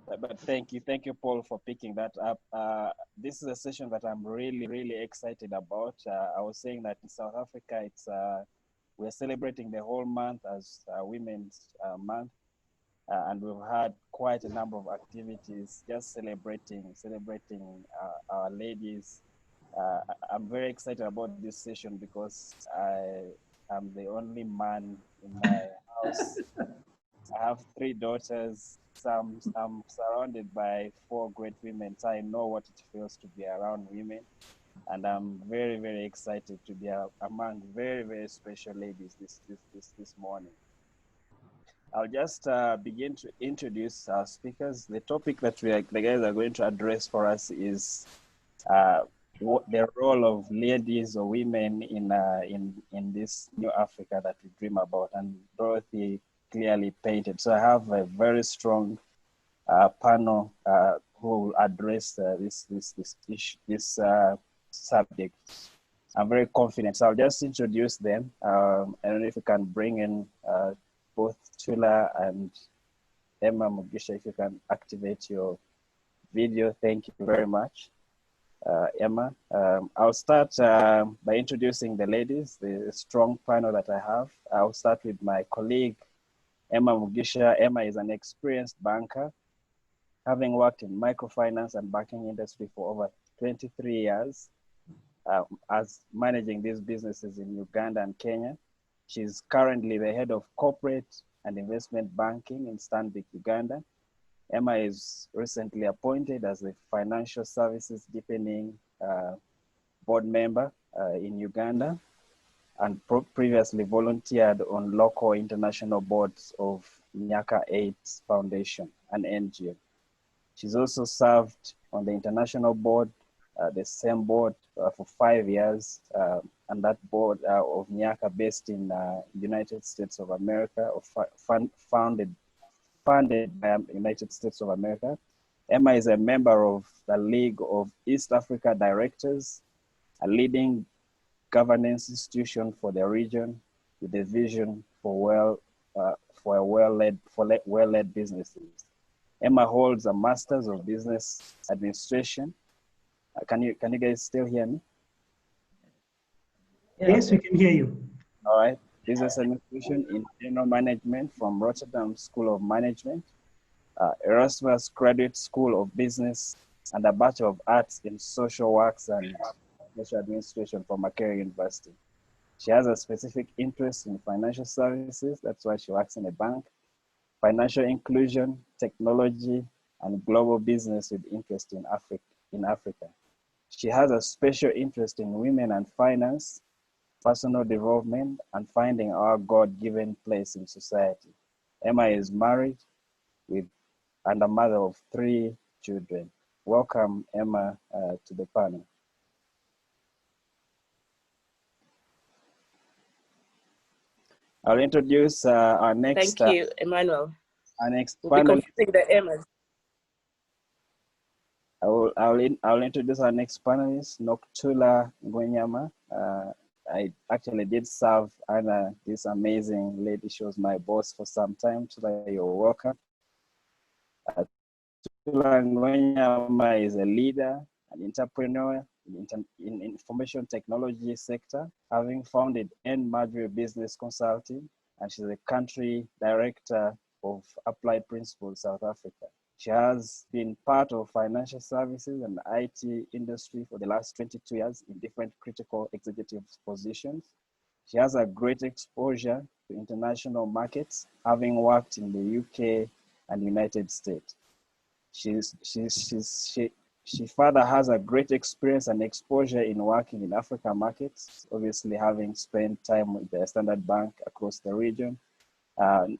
But thank you, Paul, for picking that up. This is a session that I'm really excited about. I was saying that in South Africa, we're celebrating the whole month as Women's Month, and we've had quite a number of activities just celebrating our ladies. I'm very excited about this session because I am the only man in my house. I have three daughters. I'm surrounded by four great women, so I know what it feels to be around women. And I'm very excited to be among very special ladies this morning. I'll just begin to introduce our speakers. The topic that the guys are going to address for us is uh, the role of ladies or women in this new Africa that we dream about, and Dorothy clearly painted. So I have a very strong panel who will address this issue, this subject. I'm very confident. So I'll just introduce them. I don't know if you can bring in both Tula and Emma Mugisha, if you can activate your video. Thank you very much. Emma. I'll start by introducing the ladies, the strong panel that I have. I'll start with my colleague, Emma Mugisha. Emma is an experienced banker, having worked in microfinance and banking industry for over 23 years as managing these businesses in Uganda and Kenya. She's currently the head of corporate and investment banking in Stanbic, Uganda. Emma is recently appointed as the Financial Services Deepening Board member in Uganda, and previously volunteered on local international boards of Nyaka 8 Foundation, an NGO. She's also served on the international board, the same board for 5 years, and that board of Nyaka based in United States of America, founded by United States of America. Emma is a member of the League of East Africa Directors, a leading governance institution for the region with a vision for well-led businesses. Emma holds a Master's of Business Administration. Can you guys still hear me? Yes, we can hear you. All right. Business Administration in General Management from Rotterdam School of Management, Erasmus Graduate School of Business, and a Bachelor of Arts in Social Works and Social Administration from Makerere University. She has a specific interest in financial services. That's why she works in a bank, financial inclusion, technology, and global business with interest in Africa. She has a special interest in women and finance, personal development, and finding our God-given place in society. Emma is married and a mother of 3 children. Welcome, Emma, to the panel. I'll introduce our next. Thank you, Emmanuel. Our next we'll panel. Be confusing the Emmas. I'll introduce our next panelist, Noktula Ngwenyama. I actually did serve Anna, this amazing lady. She was my boss for some time. Tula, you're welcome. Tula Ngwenyama is a leader, an entrepreneur in information technology sector, having founded N. Marjorie Business Consulting, and she's a country director of Applied Principles South Africa. She has been part of financial services and IT industry for the last 22 years in different critical executive positions. She has a great exposure to international markets, having worked in the UK and United States. She further has a great experience and exposure in working in African markets, obviously having spent time with the Standard Bank across the region.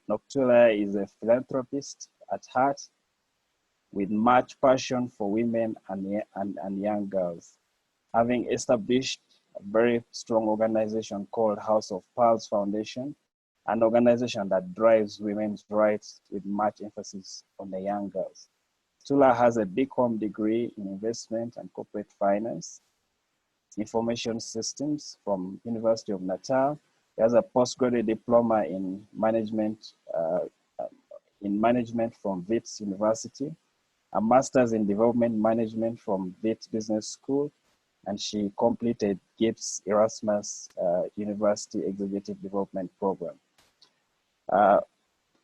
Noktula is a philanthropist at heart, with much passion for women and young girls, having established a very strong organization called House of Pearls Foundation, an organization that drives women's rights with much emphasis on the young girls. Tula has a BCom degree in investment and corporate finance, information systems from University of Natal. He has a postgraduate diploma in management in Management from Wits University, a Master's in Development Management from Wits Business School, and she completed GIPS Erasmus University Executive Development Program.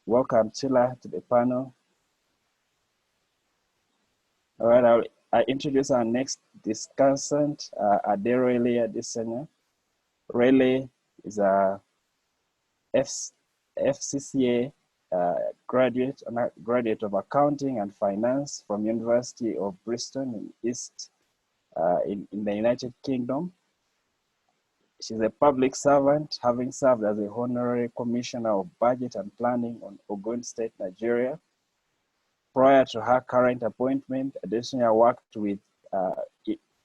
Welcome, Chila, to the panel. All right, I introduce our next discussant, Aderele Adesanya. Rele is a FCCA graduate of Accounting and Finance from University of Bristol in in the United Kingdom. She's a public servant, having served as a Honorary Commissioner of Budget and Planning on Ogun State, Nigeria. Prior to her current appointment, Adesanya worked with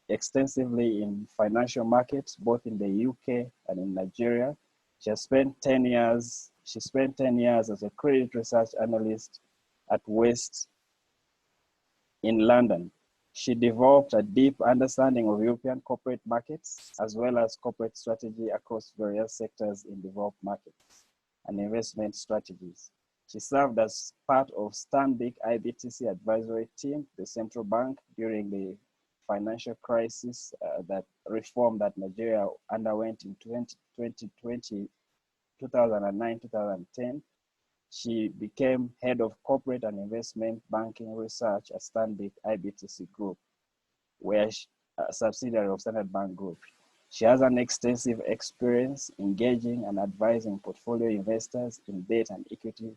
extensively in financial markets, both in the UK and in Nigeria. She spent 10 years as a credit research analyst at West in London. She developed a deep understanding of European corporate markets, as well as corporate strategy across various sectors in developed markets and investment strategies. She served as part of Stanbic IBTC advisory team, the central bank, during the financial crisis that reform that Nigeria underwent in 2009, 2010. She became head of corporate and investment banking research at Stanbic IBTC Group, where a subsidiary of Standard Bank Group. She has an extensive experience engaging and advising portfolio investors in debt and equity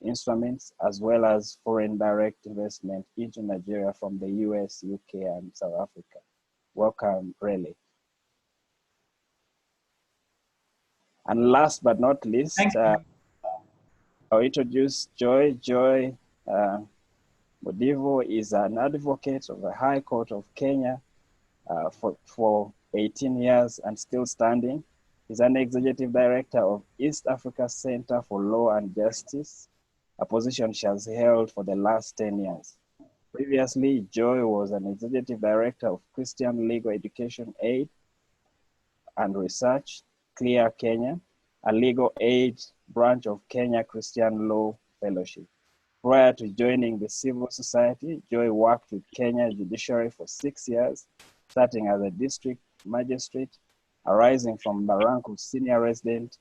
instruments, as well as foreign direct investment into Nigeria from the US, UK, and South Africa. Welcome, Rele. And last but not least, I'll introduce Joy. Joy Modivo is an advocate of the High Court of Kenya for 18 years and still standing. He's an executive director of East Africa Center for Law and Justice, a position she has held for the last 10 years. Previously, Joy was an executive director of Christian Legal Education Aid and Research, CLEAR Kenya, a legal aid branch of Kenya Christian Law Fellowship. Prior to joining the civil society, Joy worked with Kenya Judiciary for 6 years, starting as a district magistrate, arising from the rank of senior resident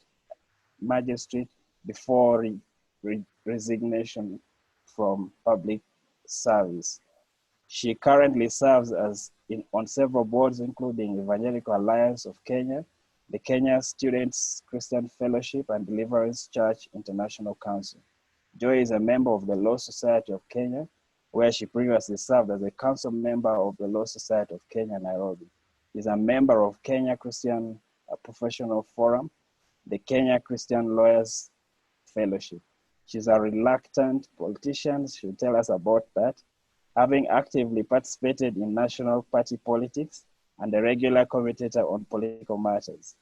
magistrate before resignation from public service. She currently serves on several boards, including Evangelical Alliance of Kenya, the Kenya Students Christian Fellowship, and Deliverance Church International Council. Joy is a member of the Law Society of Kenya, where she previously served as a council member of the Law Society of Kenya, Nairobi. She's a member of Kenya Christian Professional Forum, the Kenya Christian Lawyers Fellowship. She's a reluctant politician. She'll tell us about that, having actively participated in national party politics and a regular commentator on political matters.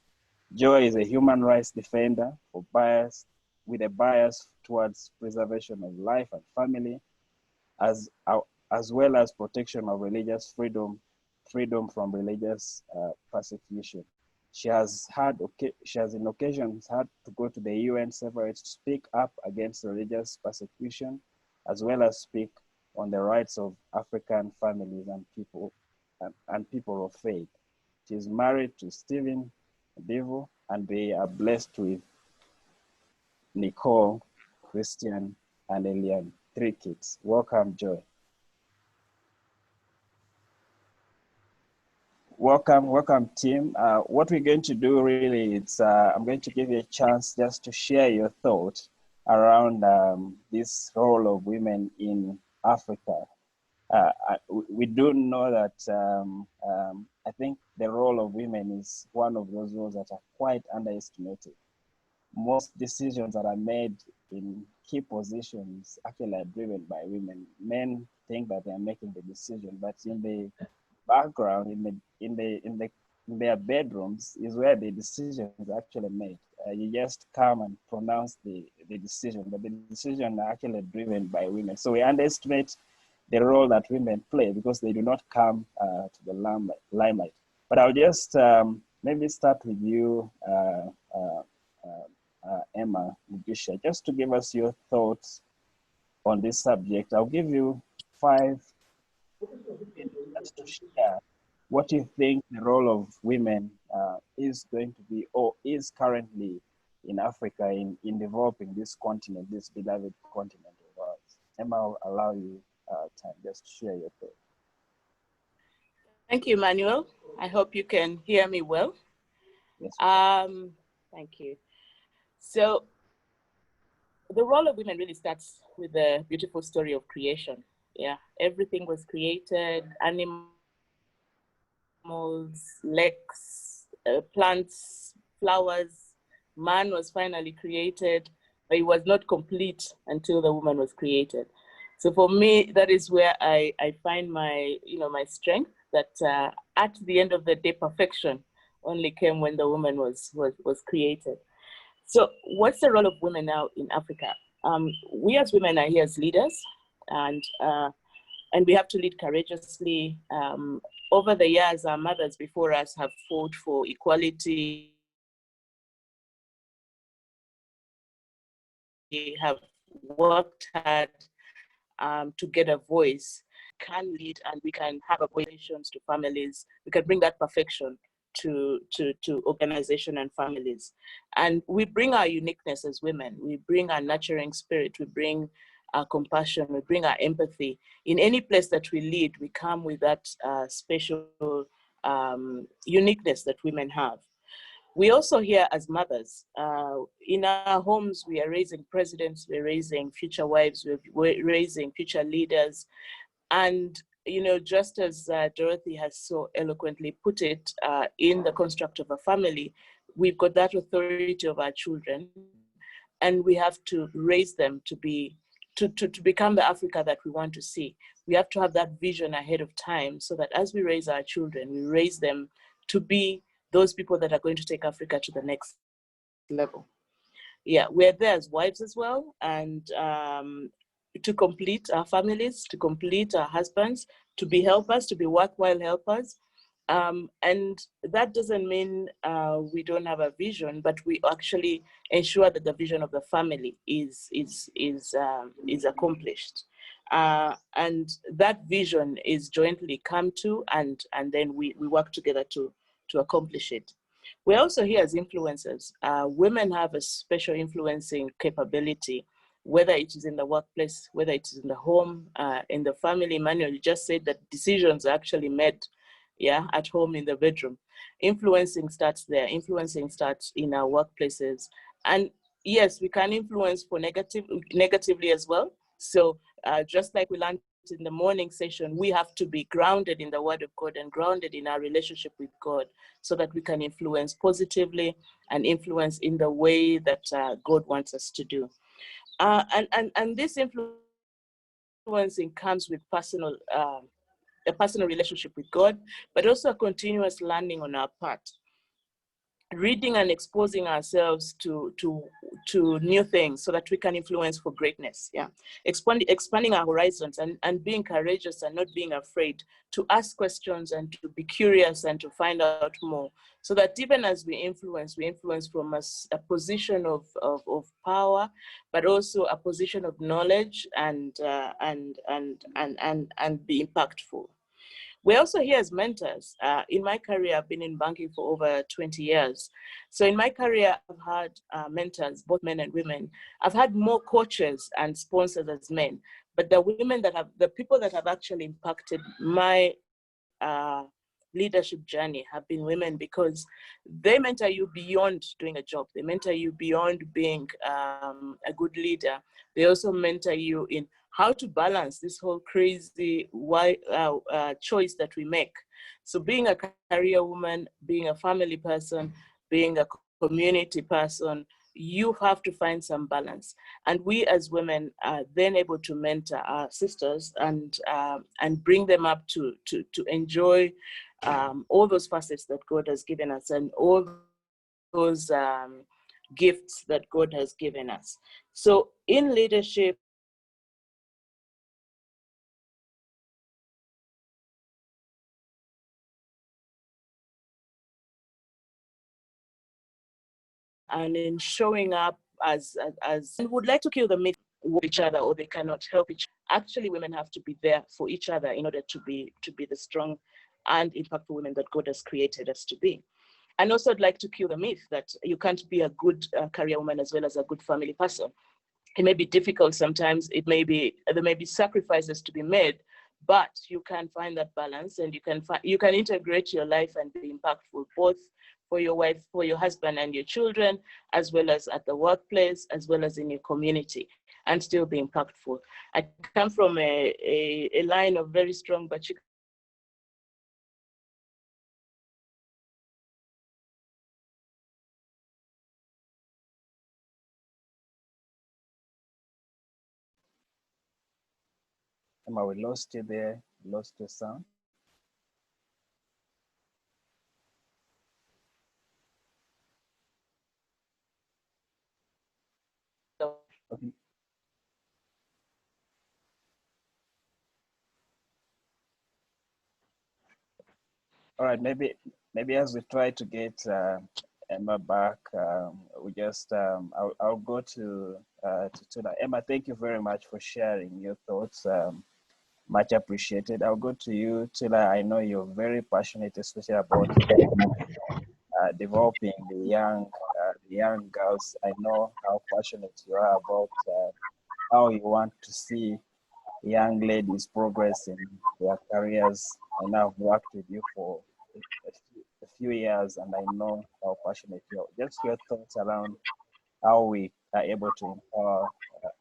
Joy is a human rights defender with a bias towards preservation of life and family, as well as protection of religious freedom from religious persecution. She has in occasions had to go to the UN several to speak up against religious persecution, as well as speak on the rights of African families and people of faith. She is married to Stephen Devo, and they are blessed with Nicole, Christian, and Elian, 3 kids. Welcome, Joy. Welcome, team. What we're going to do really is I'm going to give you a chance just to share your thoughts around this role of women in Africa. We do know that I think the role of women is one of those roles that are quite underestimated. Most decisions that are made in key positions actually are driven by women. Men think that they are making the decision, but in the background, in their bedrooms is where the decision is actually made. You just come and pronounce the decision, but the decision are actually driven by women. So we underestimate the role that women play because they do not come to the limelight. But I'll just maybe start with you, Emma Mugisha, just to give us your thoughts on this subject. I'll give you 5 minutes to share what you think the role of women is going to be or is currently in Africa in developing this continent, this beloved continent of ours. Emma, I'll allow you time just to share your thoughts. Thank you, Emmanuel. I hope you can hear me well. Yes. Thank you. So the role of women really starts with the beautiful story of creation. Yeah, everything was created, animals, lakes, plants, flowers. Man was finally created, but he was not complete until the woman was created. So for me, that is where I find my, my strength, that at the end of the day, perfection only came when the woman was created. So what's the role of women now in Africa? We as women are here as leaders, and we have to lead courageously. Over the years, our mothers before us have fought for equality, have worked hard to get a voice, can lead, and we can have applications to families. We can bring that perfection to organization and families. And we bring our uniqueness as women. We bring our nurturing spirit. We bring our compassion. We bring our empathy. In any place that we lead, we come with that special uniqueness that women have. We also here as mothers, in our homes, we are raising presidents, we're raising future wives, we're raising future leaders. And, just as Dorothy has so eloquently put it, in the construct of a family, we've got that authority of our children, and we have to raise them to be, to become the Africa that we want to see. We have to have that vision ahead of time, so that as we raise our children, we raise them to be those people that are going to take Africa to the next level. Yeah, we're there as wives as well, and to complete our families, to complete our husbands, to be helpers, to be worthwhile helpers. And that doesn't mean we don't have a vision, but we actually ensure that the vision of the family is accomplished. And that vision is jointly come to, and then we work together to accomplish it. We're also here as influencers. Women have a special influencing capability, whether it is in the workplace, whether it is in the home, in the family. Emmanuel, you just said that decisions are actually made, at home, in the bedroom. Influencing starts there. Influencing starts in our workplaces. And yes, we can influence for negatively as well. So just like we learned in the morning session, we have to be grounded in the Word of God and grounded in our relationship with God, so that we can influence positively and influence in the way that God wants us to do. And this influencing comes with a personal relationship with God, but also a continuous learning on our part. Reading and exposing ourselves to new things, so that we can influence for greatness. Expanding our horizons, and being courageous and not being afraid to ask questions and to be curious and to find out more, so that even as we influence from a position of power, but also a position of knowledge, and be impactful. We're also here as mentors. In my career, I've been in banking for over 20 years. So in my career, I've had mentors, both men and women. I've had more coaches and sponsors as men, but the people that have actually impacted my leadership journey have been women, because they mentor you beyond doing a job. They mentor you beyond being a good leader. They also mentor you in how to balance this whole crazy choice that we make. So being a career woman, being a family person, being a community person, you have to find some balance. And we as women are then able to mentor our sisters and bring them up to enjoy all those facets that God has given us, and all those gifts that God has given us. So in leadership, and in showing up as and would like to kill the myth with each other, or they cannot help each other. Actually, women have to be there for each other in order to be the strong and impactful women that God has created us to be. And also, I'd like to kill the myth that you can't be a good career woman as well as a good family person. It may be difficult sometimes. There may be sacrifices to be made, but you can find that balance, and you can integrate your life and be impactful, both for your wife, for your husband and your children, as well as at the workplace, as well as in your community, and still be impactful. I come from a line of very strong but Emma, we lost you there, lost your sound. Okay. All right, maybe as we try to get Emma back, we just I'll go to Tula. Emma, thank you very much for sharing your thoughts. Much appreciated. I'll go to you, Tula. I know you're very passionate, especially about developing the young girls. I know how passionate you are about how you want to see young ladies progress in their careers. I know I've worked with you for a few years, and I know how passionate you are. Just your thoughts around how we are able to empower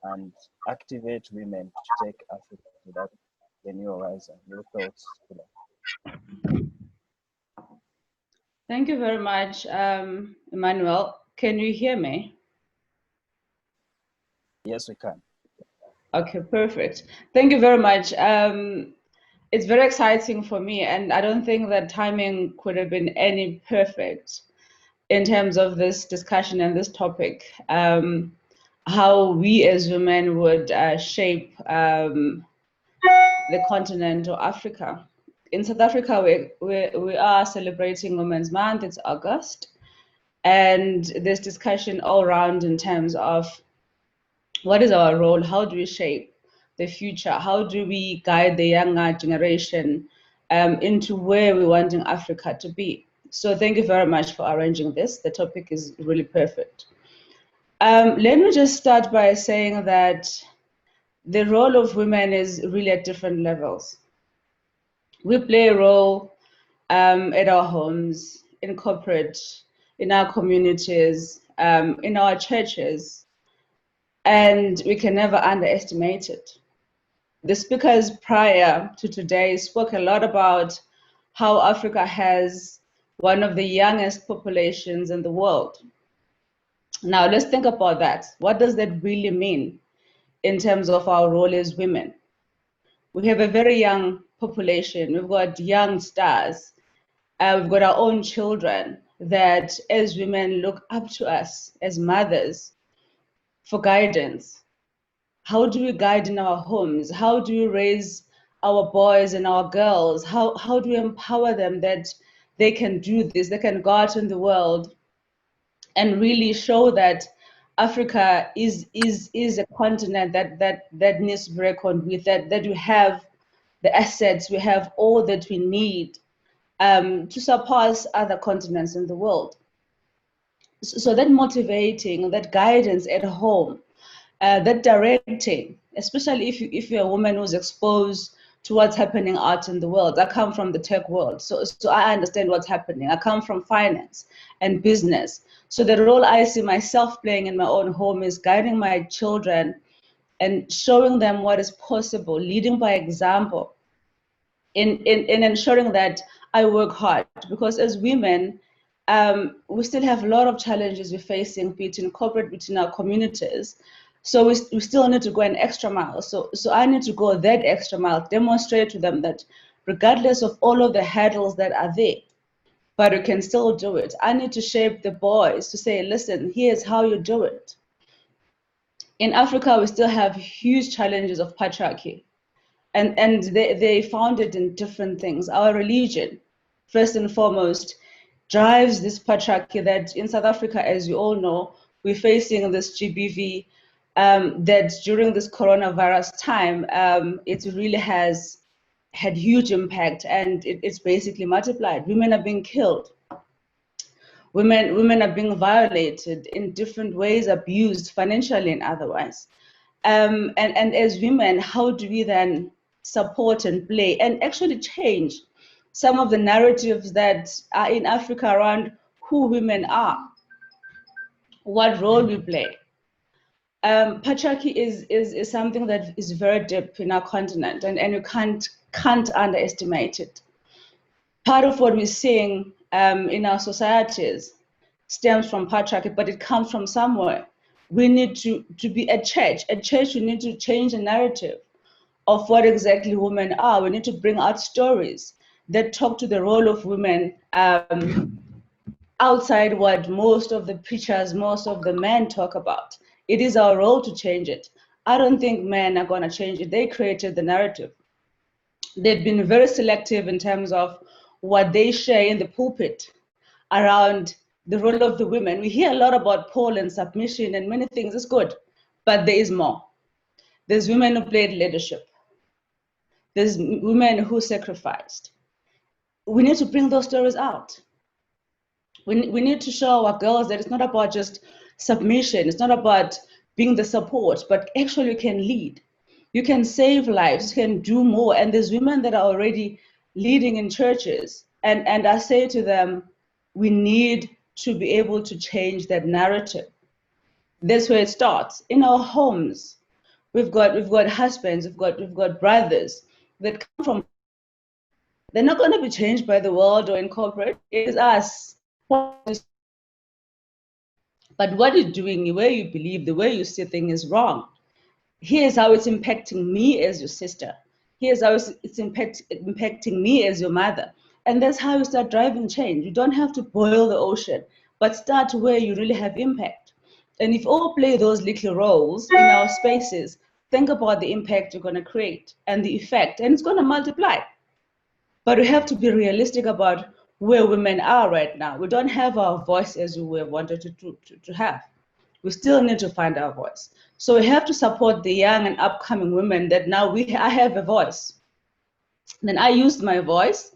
and activate women to take Africa to that the new horizon. Your thoughts today. Thank you very much, Emmanuel. Can you hear me? Yes, we can. Okay, perfect. Thank you very much. It's very exciting for me, and I don't think that timing could have been any perfect in terms of this discussion and this topic. How we as women would shape the continent of Africa. In South Africa, we are celebrating Women's Month. It's August. And there's discussion all around in terms of what is our role? How do we shape the future? How do we guide the younger generation into where we're wanting Africa to be? So thank you very much for arranging this. The topic is really perfect. Let me just start by saying that the role of women is really at different levels. We play a role at our homes, in corporate, in our communities, in our churches, and we can never underestimate it. The speakers prior to today spoke a lot about how Africa has one of the youngest populations in the world. Now, let's think about that. What does that really mean in terms of our role as women? We have a very young population. We've got young stars. We've got our own children that, as women, look up to us as mothers for guidance. How do we guide in our homes? How do we raise our boys and our girls? How do we empower them that they can do this? They can go out in the world and really show that Africa is a continent that needs to be reckoned with, that we have the assets, we have all that we need to surpass other continents in the world. So that motivating, that guidance at home, that directing, especially if you're a woman who's exposed to what's happening out in the world. I come from the tech world, so I understand what's happening. I come from finance and business. So the role I see myself playing in my own home is guiding my children and showing them what is possible, leading by example, in ensuring that I work hard. Because as women, we still have a lot of challenges we're facing between corporate, between our communities. So we still need to go an extra mile. So I need to go that extra mile, demonstrate to them that regardless of all of the hurdles that are there, but we can still do it. I need to shape the boys to say, listen, here's how you do it. In Africa, we still have huge challenges of patriarchy. And they found it in different things. Our religion, first and foremost, drives this patriarchy that in South Africa, as you all know, we're facing this GBV that during this coronavirus time, it really has had huge impact, and it's basically multiplied. Women are being killed. Women are being violated in different ways, abused financially and otherwise. And as women, how do we then support and play and actually change some of the narratives that are in Africa around who women are, what role we play? Patriarchy is something that is very deep in our continent, and you can't underestimate it. Part of what we're seeing in our societies stems from patriarchy, but it comes from somewhere. We need to be a church. A church, we need to change the narrative of what exactly women are. We need to bring out stories that talk to the role of women outside what most of the preachers, most of the men talk about. It is our role to change it. I don't think men are going to change it. They created the narrative. They've been very selective in terms of what they share in the pulpit around the role of the women. We hear a lot about Paul and submission and many things. It's good, but there is more. There's women who played leadership. There's women who sacrificed. We need to bring those stories out. We need to show our girls that it's not about just submission. It's not about being the support, but actually you can lead. You can save lives, you can do more. And there's women that are already leading in churches. And I say to them, we need to be able to change that narrative. That's where it starts. In our homes, we've got husbands, we've got brothers that come from. They're not going to be changed by the world or in corporate. It is us. But what you're doing, the way you believe, the way you see things is wrong. Here's how it's impacting me as your sister. Here's how it's impacting me as your mother. And that's how you start driving change. You don't have to boil the ocean, but start where you really have impact. And if all play those little roles in our spaces, think about the impact you're going to create and the effect, and it's going to multiply. But we have to be realistic about where women are right now. We don't have our voice as we wanted to have. We still need to find our voice. So we have to support the young and upcoming women that now I have a voice. Then I used my voice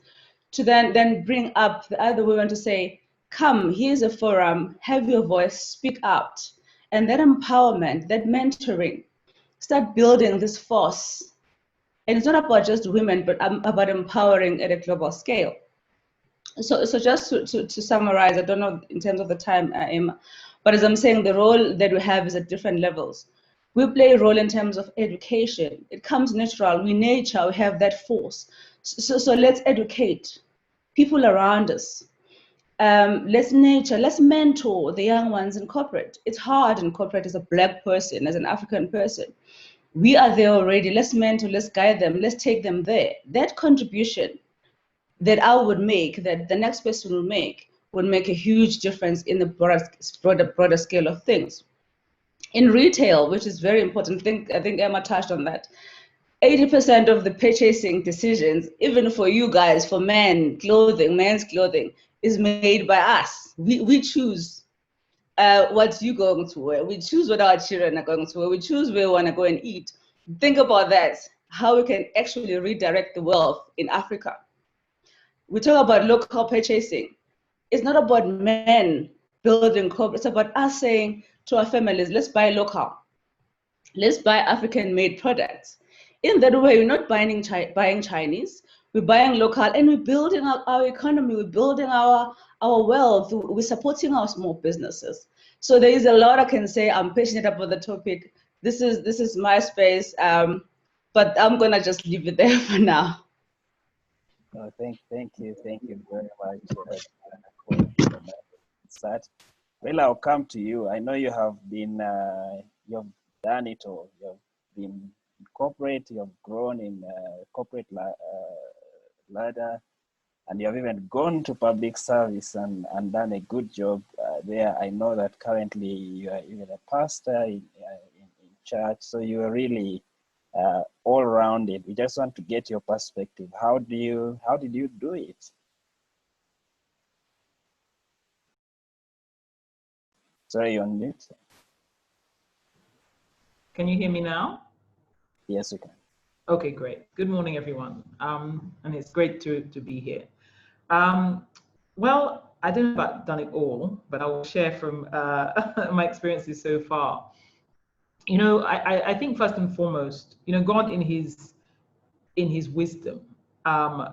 to then bring up the other women to say, come, here's a forum, have your voice, speak out. And that empowerment, that mentoring, start building this force. And it's not about just women, but about empowering at a global scale. So just to summarize, I don't know in terms of the time, Emma, but as I'm saying, the role that we have is at different levels. We play a role in terms of education. It comes natural. We nature, we have that force. So let's educate people around us. Let's mentor the young ones in corporate. It's hard in corporate as a Black person, as an African person. We are there already. Let's mentor, let's guide them, let's take them there. That contribution that I would make, that the next person will make, would make a huge difference in the broader scale of things. In retail, which is very important, I think Emma touched on that. 80% of the purchasing decisions, even for you guys, for men's clothing, is made by us. We choose what you're going to wear. We choose what our children are going to wear. We choose where we want to go and eat. Think about that, how we can actually redirect the wealth in Africa. We talk about local purchasing. It's not about men building corporate. It's about us saying to our families, let's buy local. Let's buy African-made products. In that way, we're not buying Chinese. We're buying local, and we're building our economy. We're building our wealth. We're supporting our small businesses. So there is a lot I can say. I'm passionate about the topic. This is my space, but I'm gonna just leave it there for now. Thank you very much for that start. Well, I'll come to you. I know you have been, you've done it all. You've been in corporate, you've grown in corporate ladder, and you've even gone to public service and done a good job there. I know that currently you are even a pastor in church, so you are really all rounded. We just want to get your perspective. How did you do it? Sorry, you're on mute. Can you hear me now? Yes, we can. Okay, great. Good morning, everyone. And it's great to be here. Well, I don't know about done it all, but I will share from my experiences so far. You know, I think first and foremost, you know, God in his wisdom,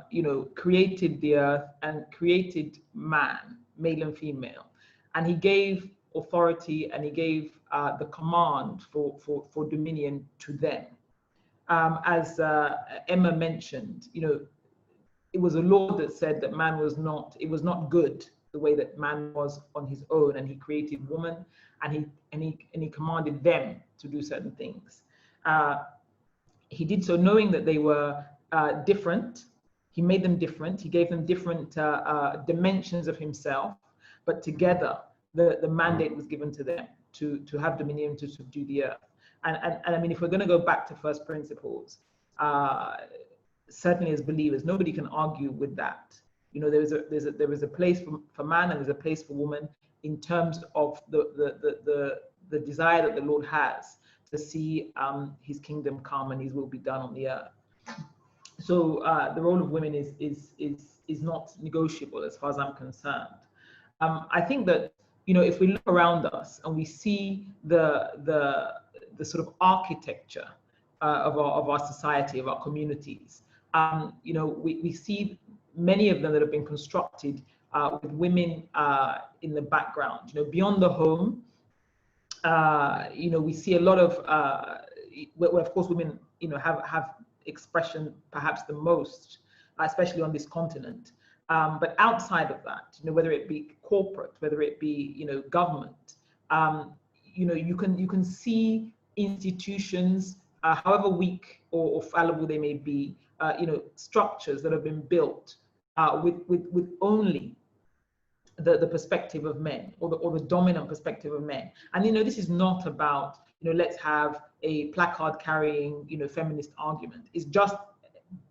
you know, created the earth and created man, male and female, and he gave authority and he gave the command for dominion to them. As Emma mentioned, you know, it was a law that said that man was not, it was not good the way that man was on his own, and he created woman, and he commanded them to do certain things. He did so knowing that they were different. He made them different. He gave them different dimensions of himself, but together the mandate was given to them to have dominion, to subdue the earth. And I mean, if we're going to go back to first principles, certainly as believers, nobody can argue with that. You know, there is a place for man and there's a place for woman in terms of the desire that the Lord has to see his kingdom come and his will be done on the earth. So the role of women is not negotiable as far as I'm concerned. I think that, you know, if we look around us and we see the sort of architecture of our society, of our communities, you know, we see many of them that have been constructed with women in the background. You know, beyond the home, you know, we see a lot of, well, of course, women, you know, have expression perhaps the most, especially on this continent. But outside of that, you know, whether it be corporate, whether it be, you know, government, you know, you can see institutions, however weak or fallible they may be, you know, structures that have been built with only the perspective of men, or the dominant perspective of men. And, you know, this is not about, you know, let's have a placard carrying, you know, feminist argument. It's just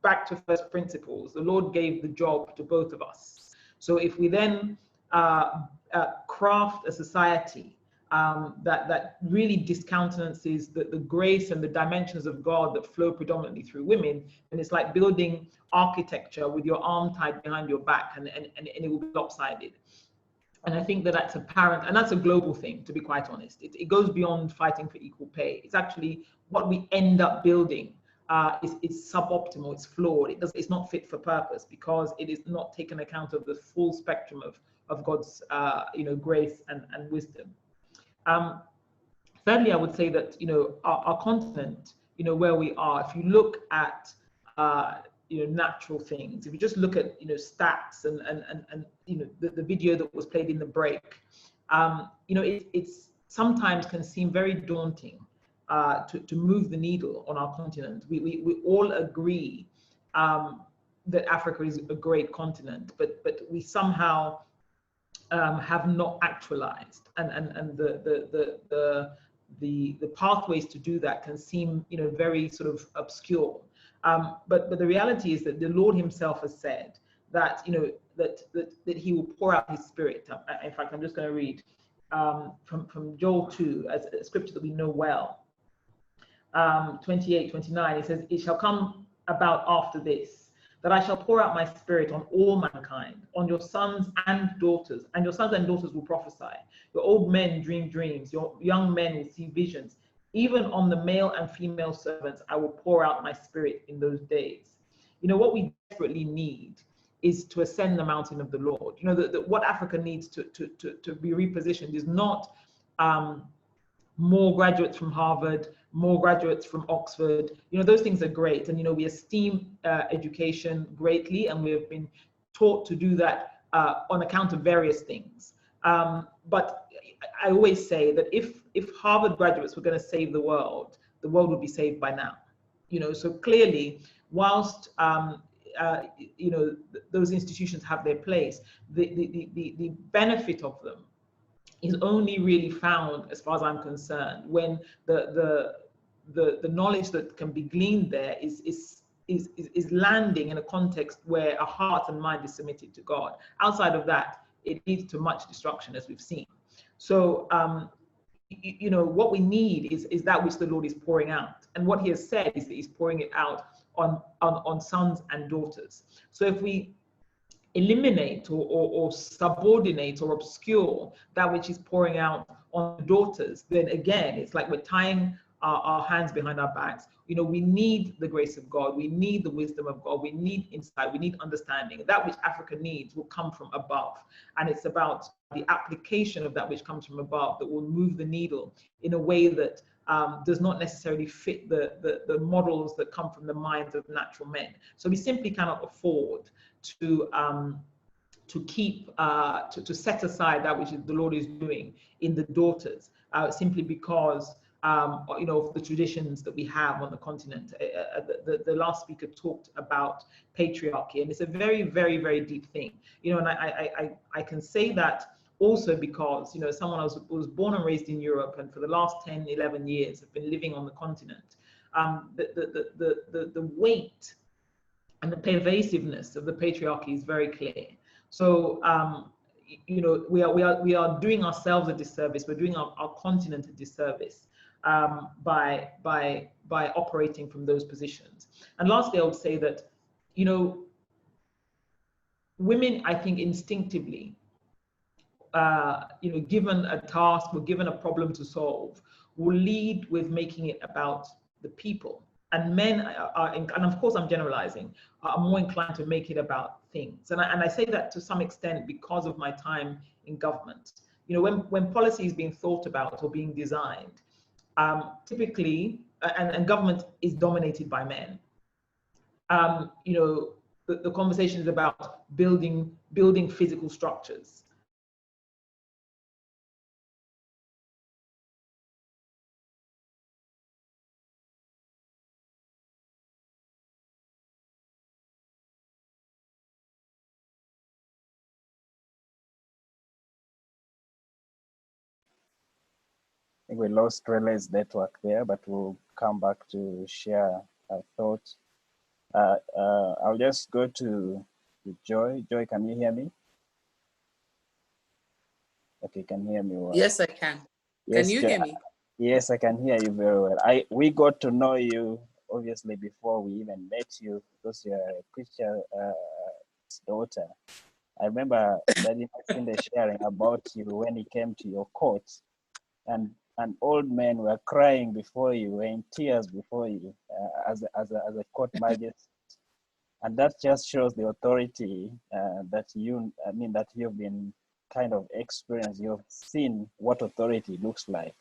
back to first principles. The Lord gave the job to both of us. So if we then craft a society that really discountenances the grace and the dimensions of God that flow predominantly through women, and it's like building architecture with your arm tied behind your back, and it will be lopsided. And I think that that's apparent, and that's a global thing, to be quite honest. It goes beyond fighting for equal pay. It's actually what we end up building is suboptimal, it's flawed, it's not fit for purpose, because it is not taken account of the full spectrum of God's you know, grace and wisdom. Thirdly, I would say that, you know, our continent, you know, where we are, if you look at you know, natural things, if you just look at, you know, stats and you know, the video that was played in the break, you know, it's sometimes can seem very daunting to move the needle on our continent. We all agree that Africa is a great continent, but we somehow have not actualized, and the pathways to do that can seem, you know, very sort of obscure. But the reality is that the Lord himself has said that, you know, that he will pour out his spirit. In fact, I'm just going to read from Joel 2, as a scripture that we know well. 28, 29, it says, "It shall come about after this, that I shall pour out my spirit on all mankind, on your sons and daughters, and your sons and daughters will prophesy. Your old men dream dreams, your young men will see visions. Even on the male and female servants, I will pour out my spirit in those days." You know, what we desperately need is to ascend the mountain of the Lord. You know, what Africa needs to be repositioned is not more graduates from Harvard, more graduates from Oxford. You know, those things are great. And, you know, we esteem education greatly, and we have been taught to do that on account of various things. But I always say that if Harvard graduates were going to save the world would be saved by now. You know, so clearly, whilst you know, those institutions have their place, the benefit of them is only really found, as far as I'm concerned, when the knowledge that can be gleaned there is landing in a context where a heart and mind is submitted to God. Outside of that, it leads to much destruction, as we've seen. So you know, what we need is that which the Lord is pouring out. And what he has said is that he's pouring it out on sons and daughters. So if we eliminate or subordinate or obscure that which is pouring out on daughters, then again, it's like we're tying our hands behind our backs. You know, we need the grace of God. We need the wisdom of God. We need insight. We need understanding. That which Africa needs will come from above. And it's about the application of that which comes from above that will move the needle in a way that does not necessarily fit the models that come from the minds of natural men. So we simply cannot afford to keep to set aside that which the Lord is doing in the daughters, simply because you know, of the traditions that we have on the continent. The last speaker talked about patriarchy, and it's a very, very, very deep thing. You know, and I can say that also because, you know, someone was born and raised in Europe, and for the last 10, 11 years have been living on the continent. The weight and the pervasiveness of the patriarchy is very clear. So, you know, we are doing ourselves a disservice. We're doing our continent a disservice by operating from those positions. And lastly, I would say that, you know, women, I think instinctively, you know, given a task or given a problem to solve, will lead with making it about the people. And men are, and of course I'm generalizing, are more inclined to make it about things. And I say that to some extent because of my time in government. You know, when policy is being thought about or being designed, typically, and government is dominated by men, you know, the conversation is about building physical structures. I think we lost Relay's network there, but we'll come back to share our thoughts. I'll just go to Joy. Joy, can you hear me? Okay, can you hear me well? Yes, I can. Yes, Can you Joy, hear me? yes, I can hear you very well. We got to know you obviously before we even met you, because you're a preacher's daughter. I remember Daddy Masinde sharing about you when he came to your court, and old men were crying before you, were in tears before you as a court magistrate. And that just shows the authority that you've been kind of experienced. You've seen what authority looks like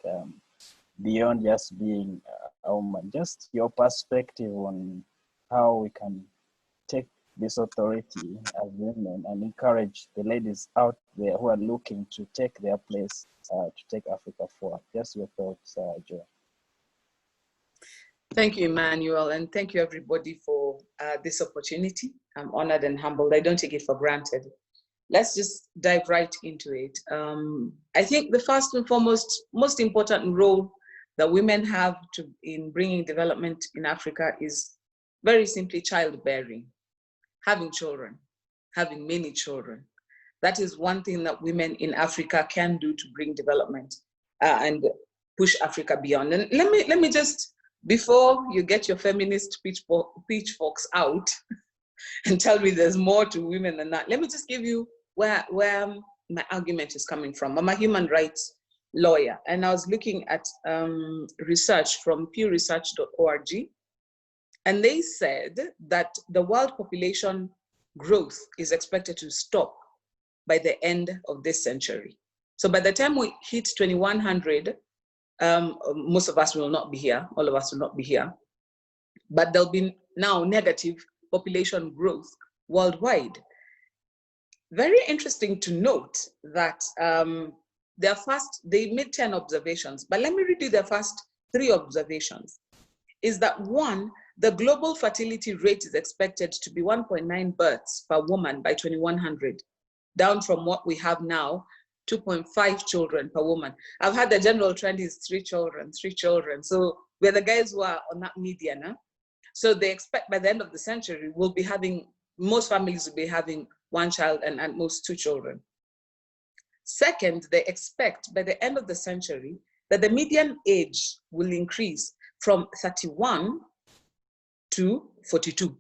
beyond just being a woman. Just your perspective on how we can take this authority as women and encourage the ladies out there who are looking to take their place, to take Africa forward. Just your thoughts, Joy. Thank you, Emmanuel, and thank you everybody for this opportunity. I'm honored and humbled. I don't take it for granted. Let's just dive right into it. I think the first and foremost, most important role that women have in bringing development in Africa is very simply childbearing, having children, having many children. That is one thing that women in Africa can do to bring development and push Africa beyond. And let me just, before you get your feminist pitchforks out and tell me there's more to women than that, let me just give you where my argument is coming from. I'm a human rights lawyer, and I was looking at research from pewresearch.org, and they said that the world population growth is expected to stop by the end of this century. So by the time we hit 2100, most of us will not be here, all of us will not be here, but there'll be now negative population growth worldwide. Very interesting to note that they made 10 observations, but let me read you their first 3 observations. Is that one, the global fertility rate is expected to be 1.9 births per woman by 2100, down from what we have now, 2.5 children per woman. I've had the general trend is 3 children. So we're the guys who are on that median. Huh? So they expect by the end of the century, most families will be having 1 child and at most 2 children. Second, they expect by the end of the century, that the median age will increase from 31 to 42,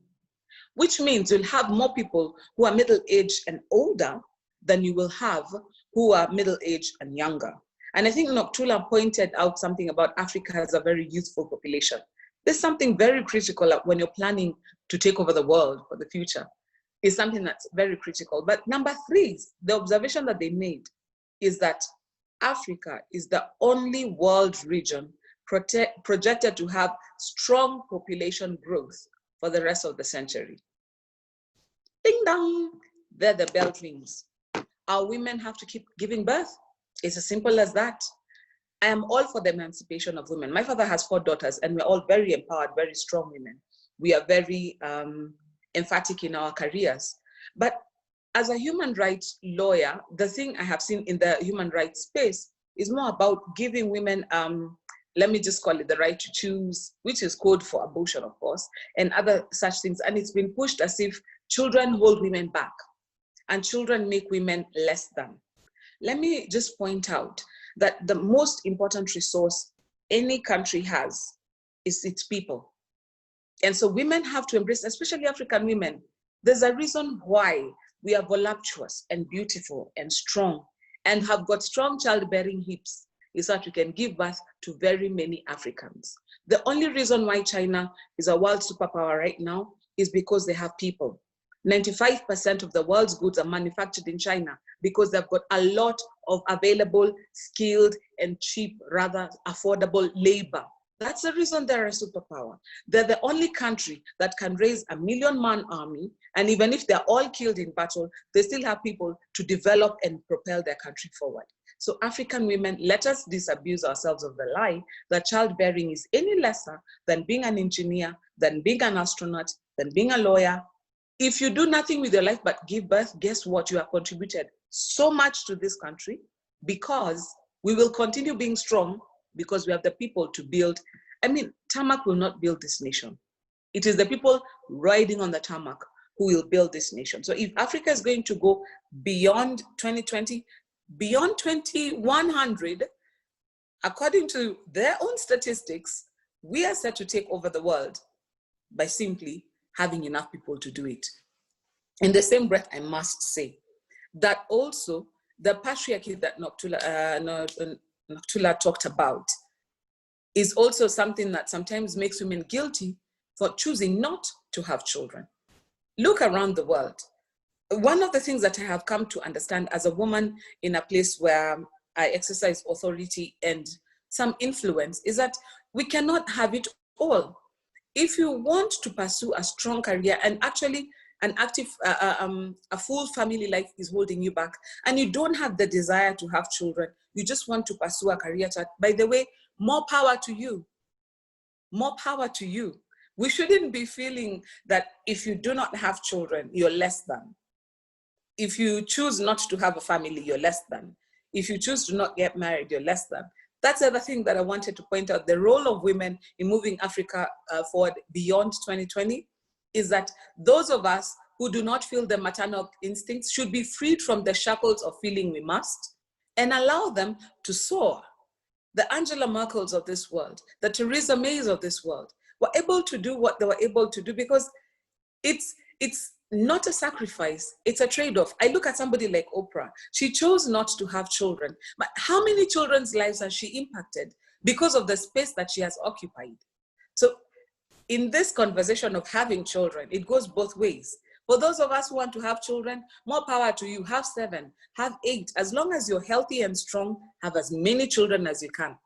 which means you'll have more people who are middle-aged and older than you will have who are middle-aged and younger. And I think Noktula pointed out something about Africa has a very youthful population. There's something very critical when you're planning to take over the world for the future. Is something that's very critical. But number three, the observation that they made is that Africa is the only world region projected to have strong population growth for the rest of the century. Ding dong, there the bell rings. Our women have to keep giving birth. It's as simple as that. I am all for the emancipation of women. My father has 4 daughters, and we're all very empowered, very strong women. We are very emphatic in our careers. But as a human rights lawyer, the thing I have seen in the human rights space is more about giving women, let me just call it the right to choose, which is code for abortion, of course, and other such things. And it's been pushed as if children hold women back and children make women less than. Let me just point out that the most important resource any country has is its people. And so women have to embrace, especially African women. There's a reason why we are voluptuous and beautiful and strong and have got strong childbearing hips, is that we can give birth to very many Africans. The only reason why China is a world superpower right now is because they have people. 95% of the world's goods are manufactured in China because they've got a lot of available, skilled, and cheap, rather affordable labor. That's the reason they're a superpower. They're the only country that can raise a 1 million-man army, and even if they're all killed in battle, they still have people to develop and propel their country forward. So African women, let us disabuse ourselves of the lie that childbearing is any lesser than being an engineer, than being an astronaut, than being a lawyer. If you do nothing with your life but give birth, guess what? You have contributed so much to this country, because we will continue being strong because we have the people to build. I mean, tarmac will not build this nation. It is the people riding on the tarmac who will build this nation. So if Africa is going to go beyond 2020, beyond 2100, according to their own statistics, we are set to take over the world by simply having enough people to do it. In the same breath, I must say that also the patriarchy that Noktula talked about is also something that sometimes makes women guilty for choosing not to have children. Look around the world. One of the things that I have come to understand as a woman in a place where I exercise authority and some influence is that we cannot have it all. If you want to pursue a strong career, and actually an active, a full family life is holding you back, and you don't have the desire to have children, you just want to pursue a career chart, by the way, more power to you. More power to you. We shouldn't be feeling that if you do not have children, you're less than. If you choose not to have a family, you're less than. If you choose to not get married, you're less than. That's the other thing that I wanted to point out. The role of women in moving Africa forward beyond 2020 is that those of us who do not feel the maternal instincts should be freed from the shackles of feeling we must and allow them to soar. The Angela Merkels of this world, the Theresa Mays of this world were able to do what they were able to do because it's not a sacrifice, it's a trade-off. I look at somebody like Oprah. She chose not to have children, but how many children's lives has she impacted because of the space that she has occupied? So in this conversation of having children, it goes both ways. For those of us who want to have children, more power to you. Have 7, have 8. As long as you're healthy and strong, have as many children as you can.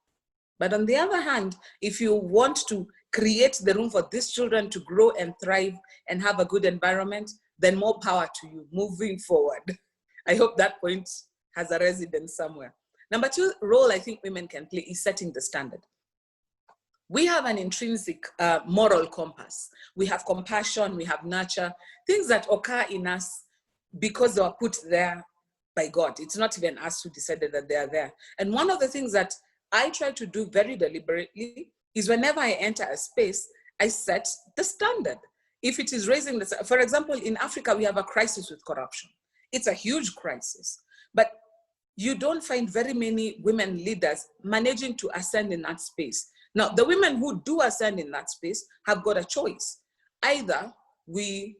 But on the other hand, if you want to create the room for these children to grow and thrive and have a good environment, then more power to you moving forward. I hope that point has a residence somewhere. Number 2 role I think women can play is setting the standard. We have an intrinsic moral compass. We have compassion, we have nurture, things that occur in us because they were put there by God. It's not even us who decided that they are there. And one of the things that I try to do very deliberately is whenever I enter a space, I set the standard. If it is raising the, for example, in Africa, we have a crisis with corruption. It's a huge crisis. But you don't find very many women leaders managing to ascend in that space. Now, the women who do ascend in that space have got a choice. Either we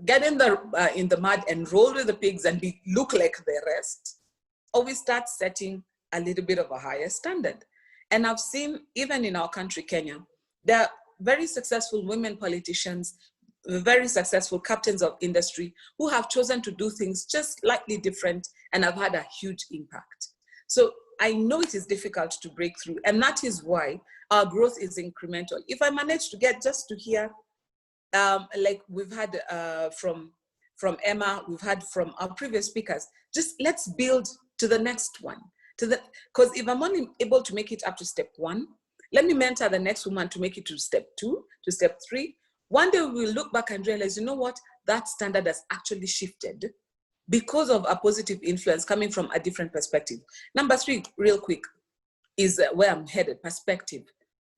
get in the mud and roll with the pigs and look like the rest, or we start setting a little bit of a higher standard. And I've seen, even in our country, Kenya, there are very successful women politicians, very successful captains of industry who have chosen to do things just slightly different and have had a huge impact. So I know it is difficult to break through, and that is why our growth is incremental. If I manage to get just to hear, like we've had from Emma, we've had from our previous speakers, just let's build to the next one. Because if I'm only able to make it up to step 1, let me mentor the next woman to make it to step 2, to step 3. One day we will look back and realize, you know what, that standard has actually shifted because of a positive influence coming from a different perspective. Number 3, real quick, is where I'm headed, perspective.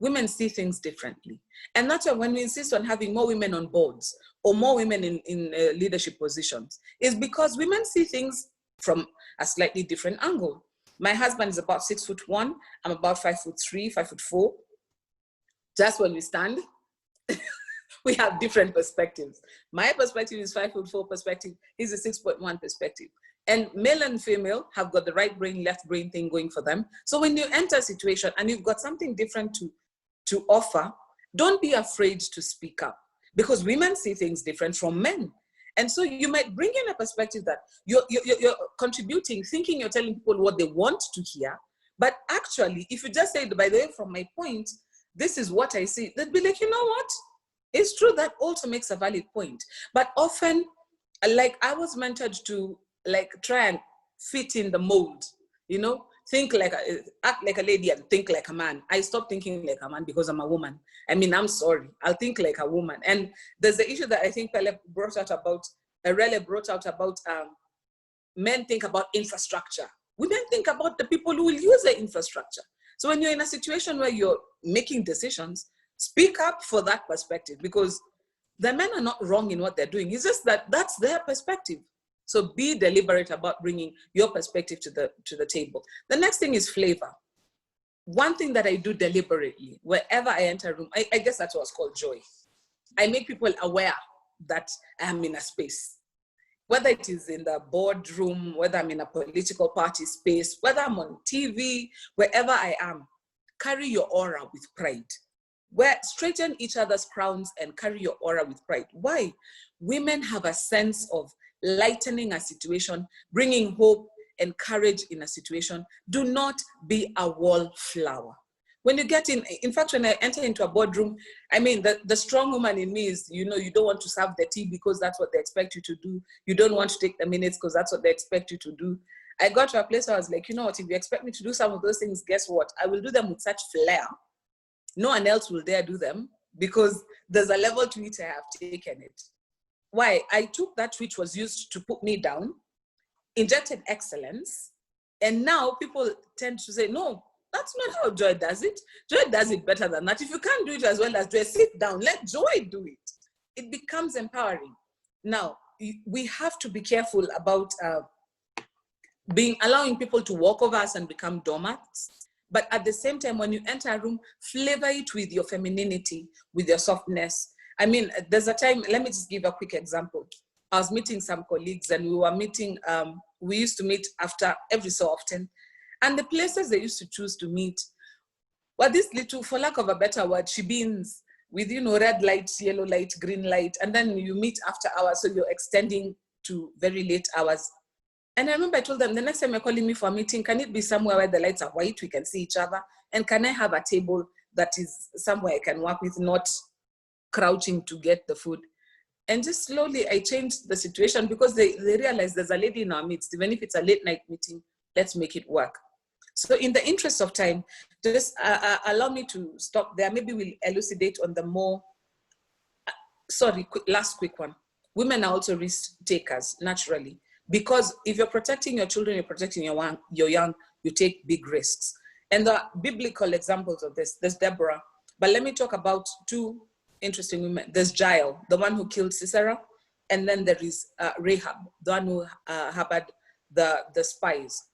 Women see things differently. And that's why when we insist on having more women on boards or more women in leadership positions, is because women see things from a slightly different angle. My husband is about 6'1", I'm about 5'3", 5'4". Just when we stand, we have different perspectives. My perspective is 5'4" perspective, his is 6.1 perspective. And male and female have got the right brain, left brain thing going for them. So when you enter a situation and you've got something different to offer, don't be afraid to speak up, because women see things different from men. And so you might bring in a perspective that you're contributing, thinking you're telling people what they want to hear. But actually, if you just say, by the way, from my point, this is what I see, they'd be like, you know what? It's true, that also makes a valid point. But often, like I was mentored to try and fit in the mold, you know, act like a lady and think like a man. I stopped thinking like a man because I'm a woman. I mean, I'm sorry, I'll think like a woman. And there's the issue that I think Rele brought out about men think about infrastructure. Women think about the people who will use the infrastructure. So when you're in a situation where you're making decisions, speak up for that perspective, because the men are not wrong in what they're doing. It's just that that's their perspective. So be deliberate about bringing your perspective to the table. The next thing is flavor. One thing that I do deliberately, wherever I enter a room, I guess that's what's called joy. I make people aware that I am in a space. Whether it is in the boardroom, whether I'm in a political party space, whether I'm on TV, wherever I am, carry your aura with pride. Straighten each other's crowns and carry your aura with pride. Why? Women have a sense of lightening a situation, bringing hope and courage in a situation. Do not be a wallflower. When you get in fact, when I enter into a boardroom, I mean, the strong woman in me is, you know, you don't want to serve the tea because that's what they expect you to do. You don't want to take the minutes because that's what they expect you to do. I got to a place where I was like, you know what, if you expect me to do some of those things, guess what? I will do them with such flair. No one else will dare do them, because there's a level to it I have taken it. Why? I took that which was used to put me down, injected excellence, and now people tend to say, no, that's not how Joy does it. Joy does it better than that. If you can't do it as well as Joy, sit down, let Joy do it. It becomes empowering. Now, we have to be careful about allowing people to walk over us and become doormats. But at the same time, when you enter a room, flavor it with your femininity, with your softness. I mean, there's a time, let me just give a quick example. I was meeting some colleagues and we were meeting, we used to meet after every so often. And the places they used to choose to meet were this little, for lack of a better word, shebeens with, you know, red light, yellow light, green light. And then you meet after hours, so you're extending to very late hours. And I remember I told them, the next time you're calling me for a meeting, can it be somewhere where the lights are white, we can see each other? And can I have a table that is somewhere I can work with, not crouching to get the food? And just slowly I changed the situation, because they realized there's a lady in our midst. Even if it's a late night meeting, let's make it work. So in the interest of time, just allow me to stop there. Maybe we'll elucidate on the more, last quick one. Women are also risk takers, naturally. Because if you're protecting your children, you're protecting your young, you take big risks. And the biblical examples of this, there's Deborah. But let me talk about two interesting women. There's Jael, the one who killed Sisera. And then there is Rahab, the one who harbored the spies.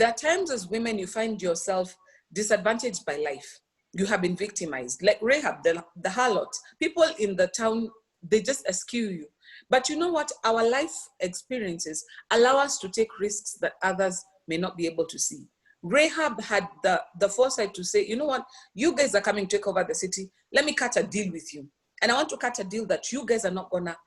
There are times as women you find yourself disadvantaged by life. You have been victimized. Like Rahab, the harlot. People in the town, they just eschew you. But you know what? Our life experiences allow us to take risks that others may not be able to see. Rahab had the foresight to say, you know what? You guys are coming to take over the city. Let me cut a deal with you. And I want to cut a deal that you guys are not gonna.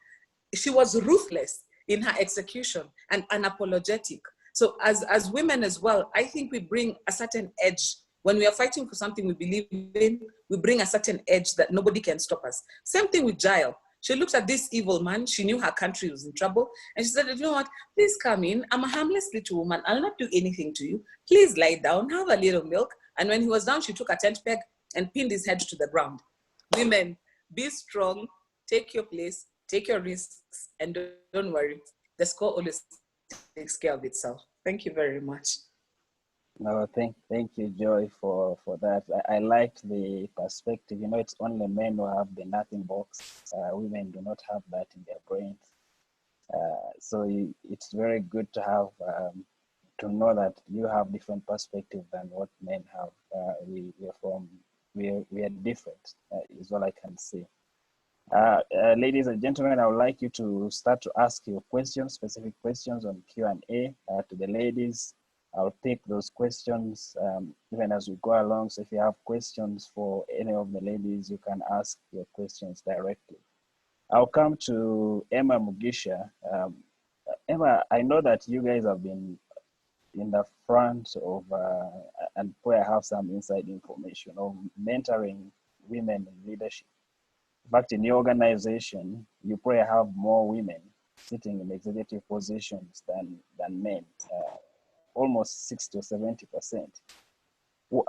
She was ruthless in her execution and unapologetic. So as women as well, I think we bring a certain edge. When we are fighting for something we believe in, we bring a certain edge that nobody can stop us. Same thing with Jael. She looked at this evil man. She knew her country was in trouble. And she said, you know what, please come in. I'm a harmless little woman. I'll not do anything to you. Please lie down, have a little milk. And when he was down, she took a tent peg and pinned his head to the ground. Women, be strong, take your place, take your risks, and don't worry. The score always takes care of itself. Thank you very much. No, thank you, Joy, for that. I liked the perspective. You know, it's only men who have the nothing box. Women do not have that in their brains. So it's very good to have to know that you have different perspective than what men have. We are different. Is all I can say. Ladies and gentlemen, I would like you to start to ask your questions, specific questions on Q&A to the ladies. I'll take those questions even as we go along. So if you have questions for any of the ladies, you can ask your questions directly. I'll come to Emma Mugisha. Emma, I know that you guys have been in the front of, and probably have some inside information of mentoring women in leadership. In fact, in your organization, you probably have more women sitting in executive positions than men, almost 60 or 70%.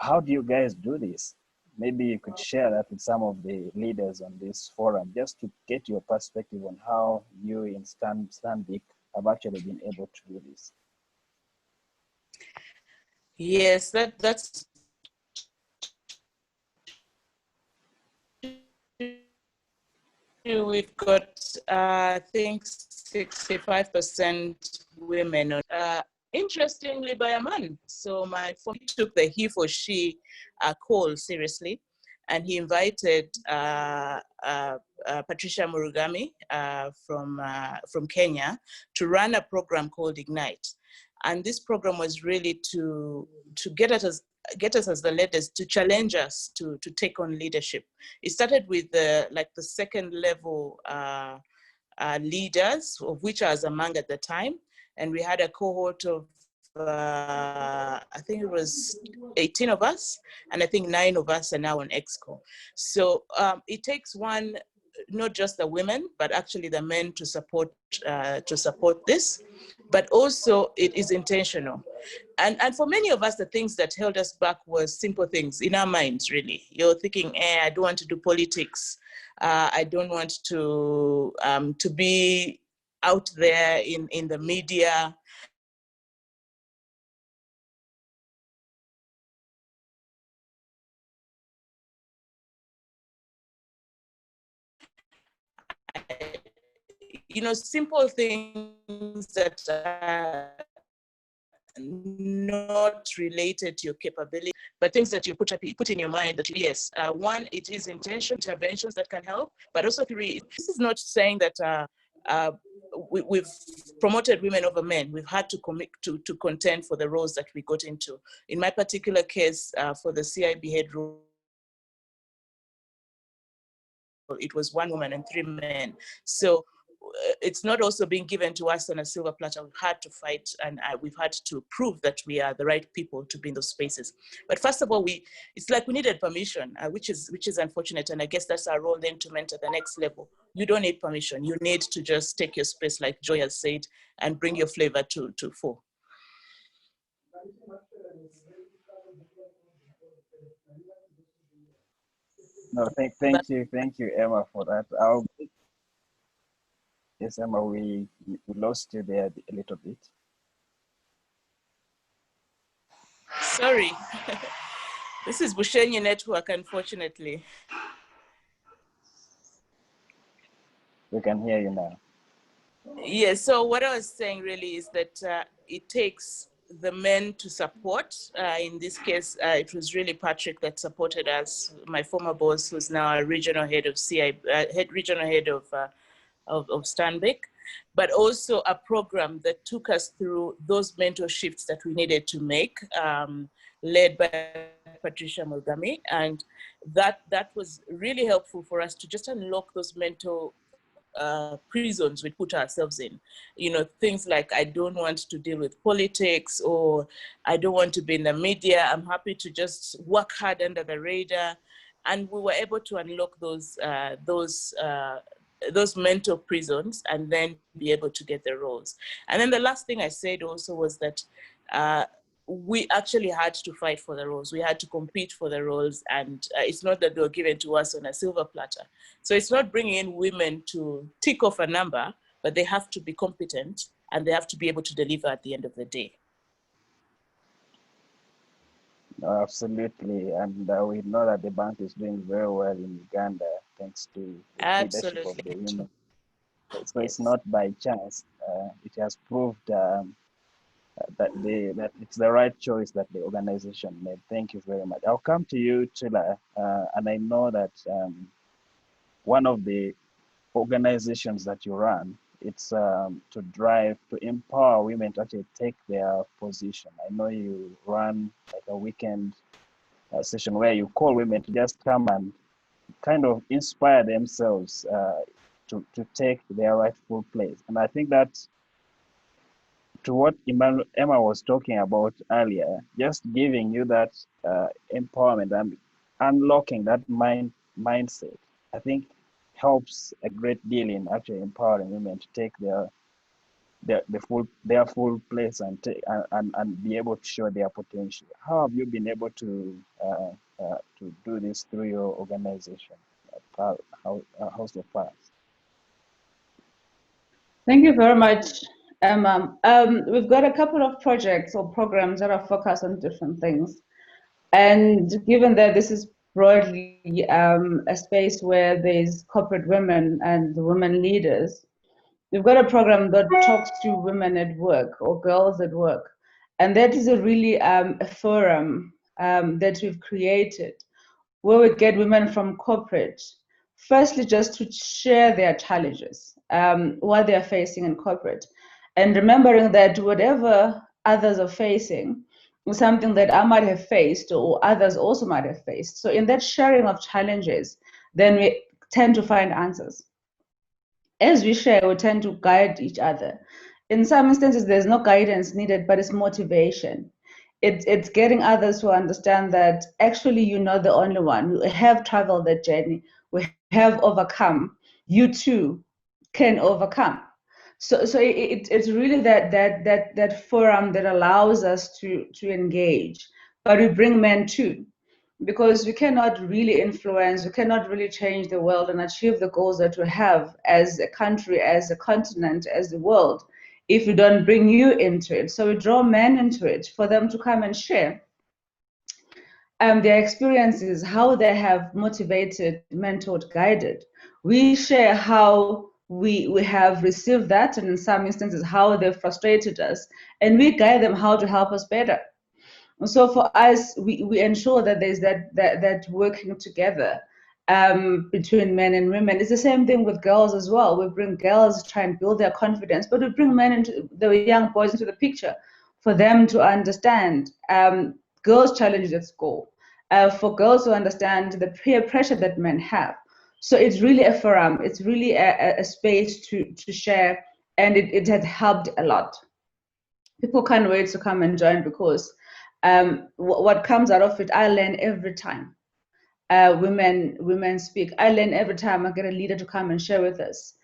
How do you guys do this? Maybe you could share that with some of the leaders on this forum, just to get your perspective on how you in Stanbic have actually been able to do this. Yes, that's we've got I think 65% women. Interestingly, by a man. So my phone took the he for she call seriously, and he invited Patricia Murugami from Kenya to run a program called Ignite. And this program was really to get us as the leaders, to challenge us to take on leadership. It started with the second level leaders, of which I was among at the time. And we had a cohort of, I think it was 18 of us, and I think 9 of us are now on EXCO. So it takes one, not just the women, but actually the men to support this, but also it is intentional. And for many of us, the things that held us back was simple things in our minds, really. You're thinking, I don't want to do politics. I don't want to be out there in the media. You know, simple things that are not related to your capability, but things that you put in your mind that, yes, one, it is intention, interventions that can help, but also this is not saying that we've promoted women over men. We've had to commit to contend for the roles that we got into. In my particular case, for the CIB head role, it was 1 woman and 3 men. So it's not also being given to us on a silver platter. We've had to fight, and we've had to prove that we are the right people to be in those spaces. But first of all, it's like we needed permission, which is unfortunate. And I guess that's our role then to mentor the next level. You don't need permission. You need to just take your space, like Joy has said, and bring your flavor to fore. No, thank you, Emma, for that. Yes, Emma, we lost you there a little bit. Sorry. This is Bushenyi network, unfortunately. We can hear you now. Yes, so what I was saying really is that it takes the men to support. In this case, it was really Patrick that supported us, my former boss, who's now a regional head of regional head of Stanbic, but also a program that took us through those mental shifts that we needed to make, led by Patricia Mulgami. And that was really helpful for us to just unlock those mental prisons we put ourselves in. You know, things like, I don't want to deal with politics, or I don't want to be in the media. I'm happy to just work hard under the radar. And we were able to unlock those mental prisons and then be able to get the roles. And then the last thing I said also was that we actually had to fight for the roles. We had to compete for the roles, and it's not that they were given to us on a silver platter. So it's not bringing in women to tick off a number, but they have to be competent and they have to be able to deliver at the end of the day. No, absolutely, and we know that the bank is doing very well in Uganda thanks to the leadership of the women. So it's not by chance. It has proved that it's the right choice that the organization made. Thank you very much. I'll come to you, Chila, and I know that one of the organizations that you run, it's to drive, to empower women to actually take their position. I know you run like a weekend session where you call women to just come and kind of inspire themselves to take their rightful place. And I think that to what Emma was talking about earlier, just giving you that empowerment and unlocking that mindset, I think helps a great deal in actually empowering women to take their full place and be able to show their potential. How have you been able to do this through your organization, House of Pass? Thank you very much, Emma. We've got a couple of projects or programs that are focused on different things. And given that this is broadly a space where there's corporate women and women leaders, we've got a program that talks to women at work or girls at work. And that is a really a forum that we've created where we get women from corporate, firstly, just to share their challenges, what they're facing in corporate. And remembering that whatever others are facing is something that I might have faced or others also might have faced. So in that sharing of challenges, then we tend to find answers. As we share, we tend to guide each other. In some instances, there's no guidance needed, but it's motivation. It's getting others to understand that actually you're not the only one. We have traveled that journey. We have overcome. You too can overcome. So it's really that forum that allows us to engage, but we bring men too, because we cannot really influence, we cannot really change the world and achieve the goals that we have as a country, as a continent, as the world, if we don't bring you into it. So we draw men into it for them to come and share their experiences, how they have motivated, mentored, guided. We share how we have received that, and in some instances, how they've frustrated us, and we guide them how to help us better. So for us, we ensure that there's that working together between men and women. It's the same thing with girls as well. We bring girls to try and build their confidence, but we bring men into the young boys into the picture for them to understand girls' challenges at school, for girls to understand the peer pressure that men have. So it's really a forum. It's really a space to share, and it has helped a lot. People can't wait to come and join because what comes out of it, I learn every time. Women speak. I learn every time I get a leader to come and share with us.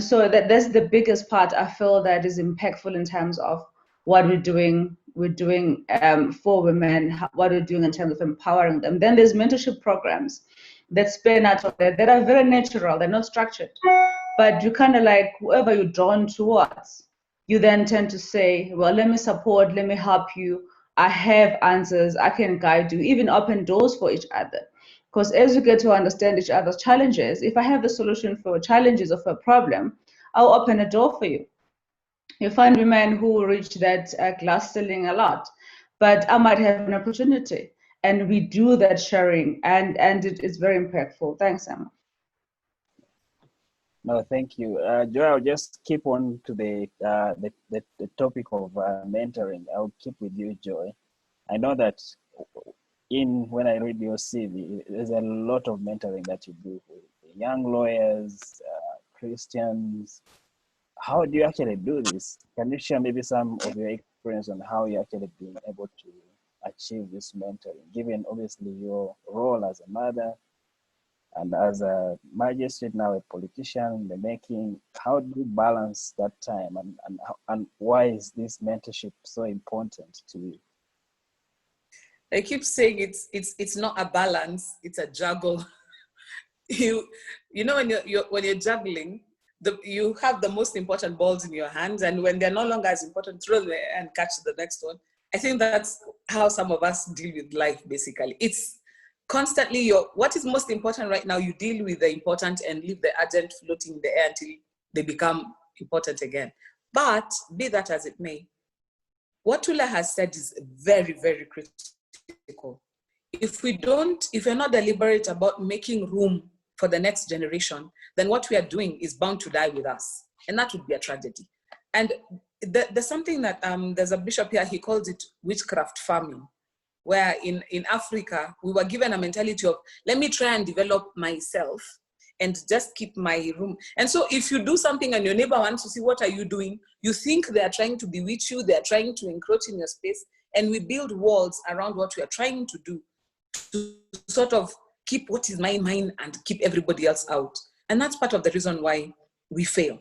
So that's the biggest part I feel that is impactful in terms of what we're doing. We're doing for women, what we're doing in terms of empowering them. Then there's mentorship programs that span out of that are very natural. They're not structured, but you kind of like whoever you're drawn towards. You then tend to say, well, let me support, let me help you. I have answers, I can guide you, even open doors for each other. Because as you get to understand each other's challenges, if I have the solution for challenges or for a problem, I'll open a door for you. You find women who reach that glass ceiling a lot, but I might have an opportunity, and we do that sharing, and it is very impactful. Thanks, Emma. No, thank you. Joy, I'll just keep on to the topic of mentoring. I'll keep with you, Joy. I know that when I read your CV, there's a lot of mentoring that you do with young lawyers, Christians. How do you actually do this? Can you share maybe some of your experience on how you actually been able to achieve this mentoring, given obviously your role as a mother and as a magistrate, now a politician in the making? How do you balance that time, and why is this mentorship so important to you? I keep saying it's not a balance, it's a juggle. you know when you're juggling, you have the most important balls in your hands, and when they're no longer as important, throw them and catch the next one. I think that's how some of us deal with life, basically. It's constantly what is most important right now, you deal with the important and leave the urgent floating in the air until they become important again. But be that as it may, what Tula has said is very, very critical. If you're not deliberate about making room for the next generation, then what we are doing is bound to die with us. And that would be a tragedy. And there's something that, there's a bishop here, he calls it witchcraft farming, where in Africa, we were given a mentality of, let me try and develop myself and just keep my room. And so if you do something and your neighbor wants to see what are you doing, you think they are trying to bewitch you, they are trying to encroach in your space, and we build walls around what we are trying to do to sort of keep what is mine and keep everybody else out. And that's part of the reason why we fail.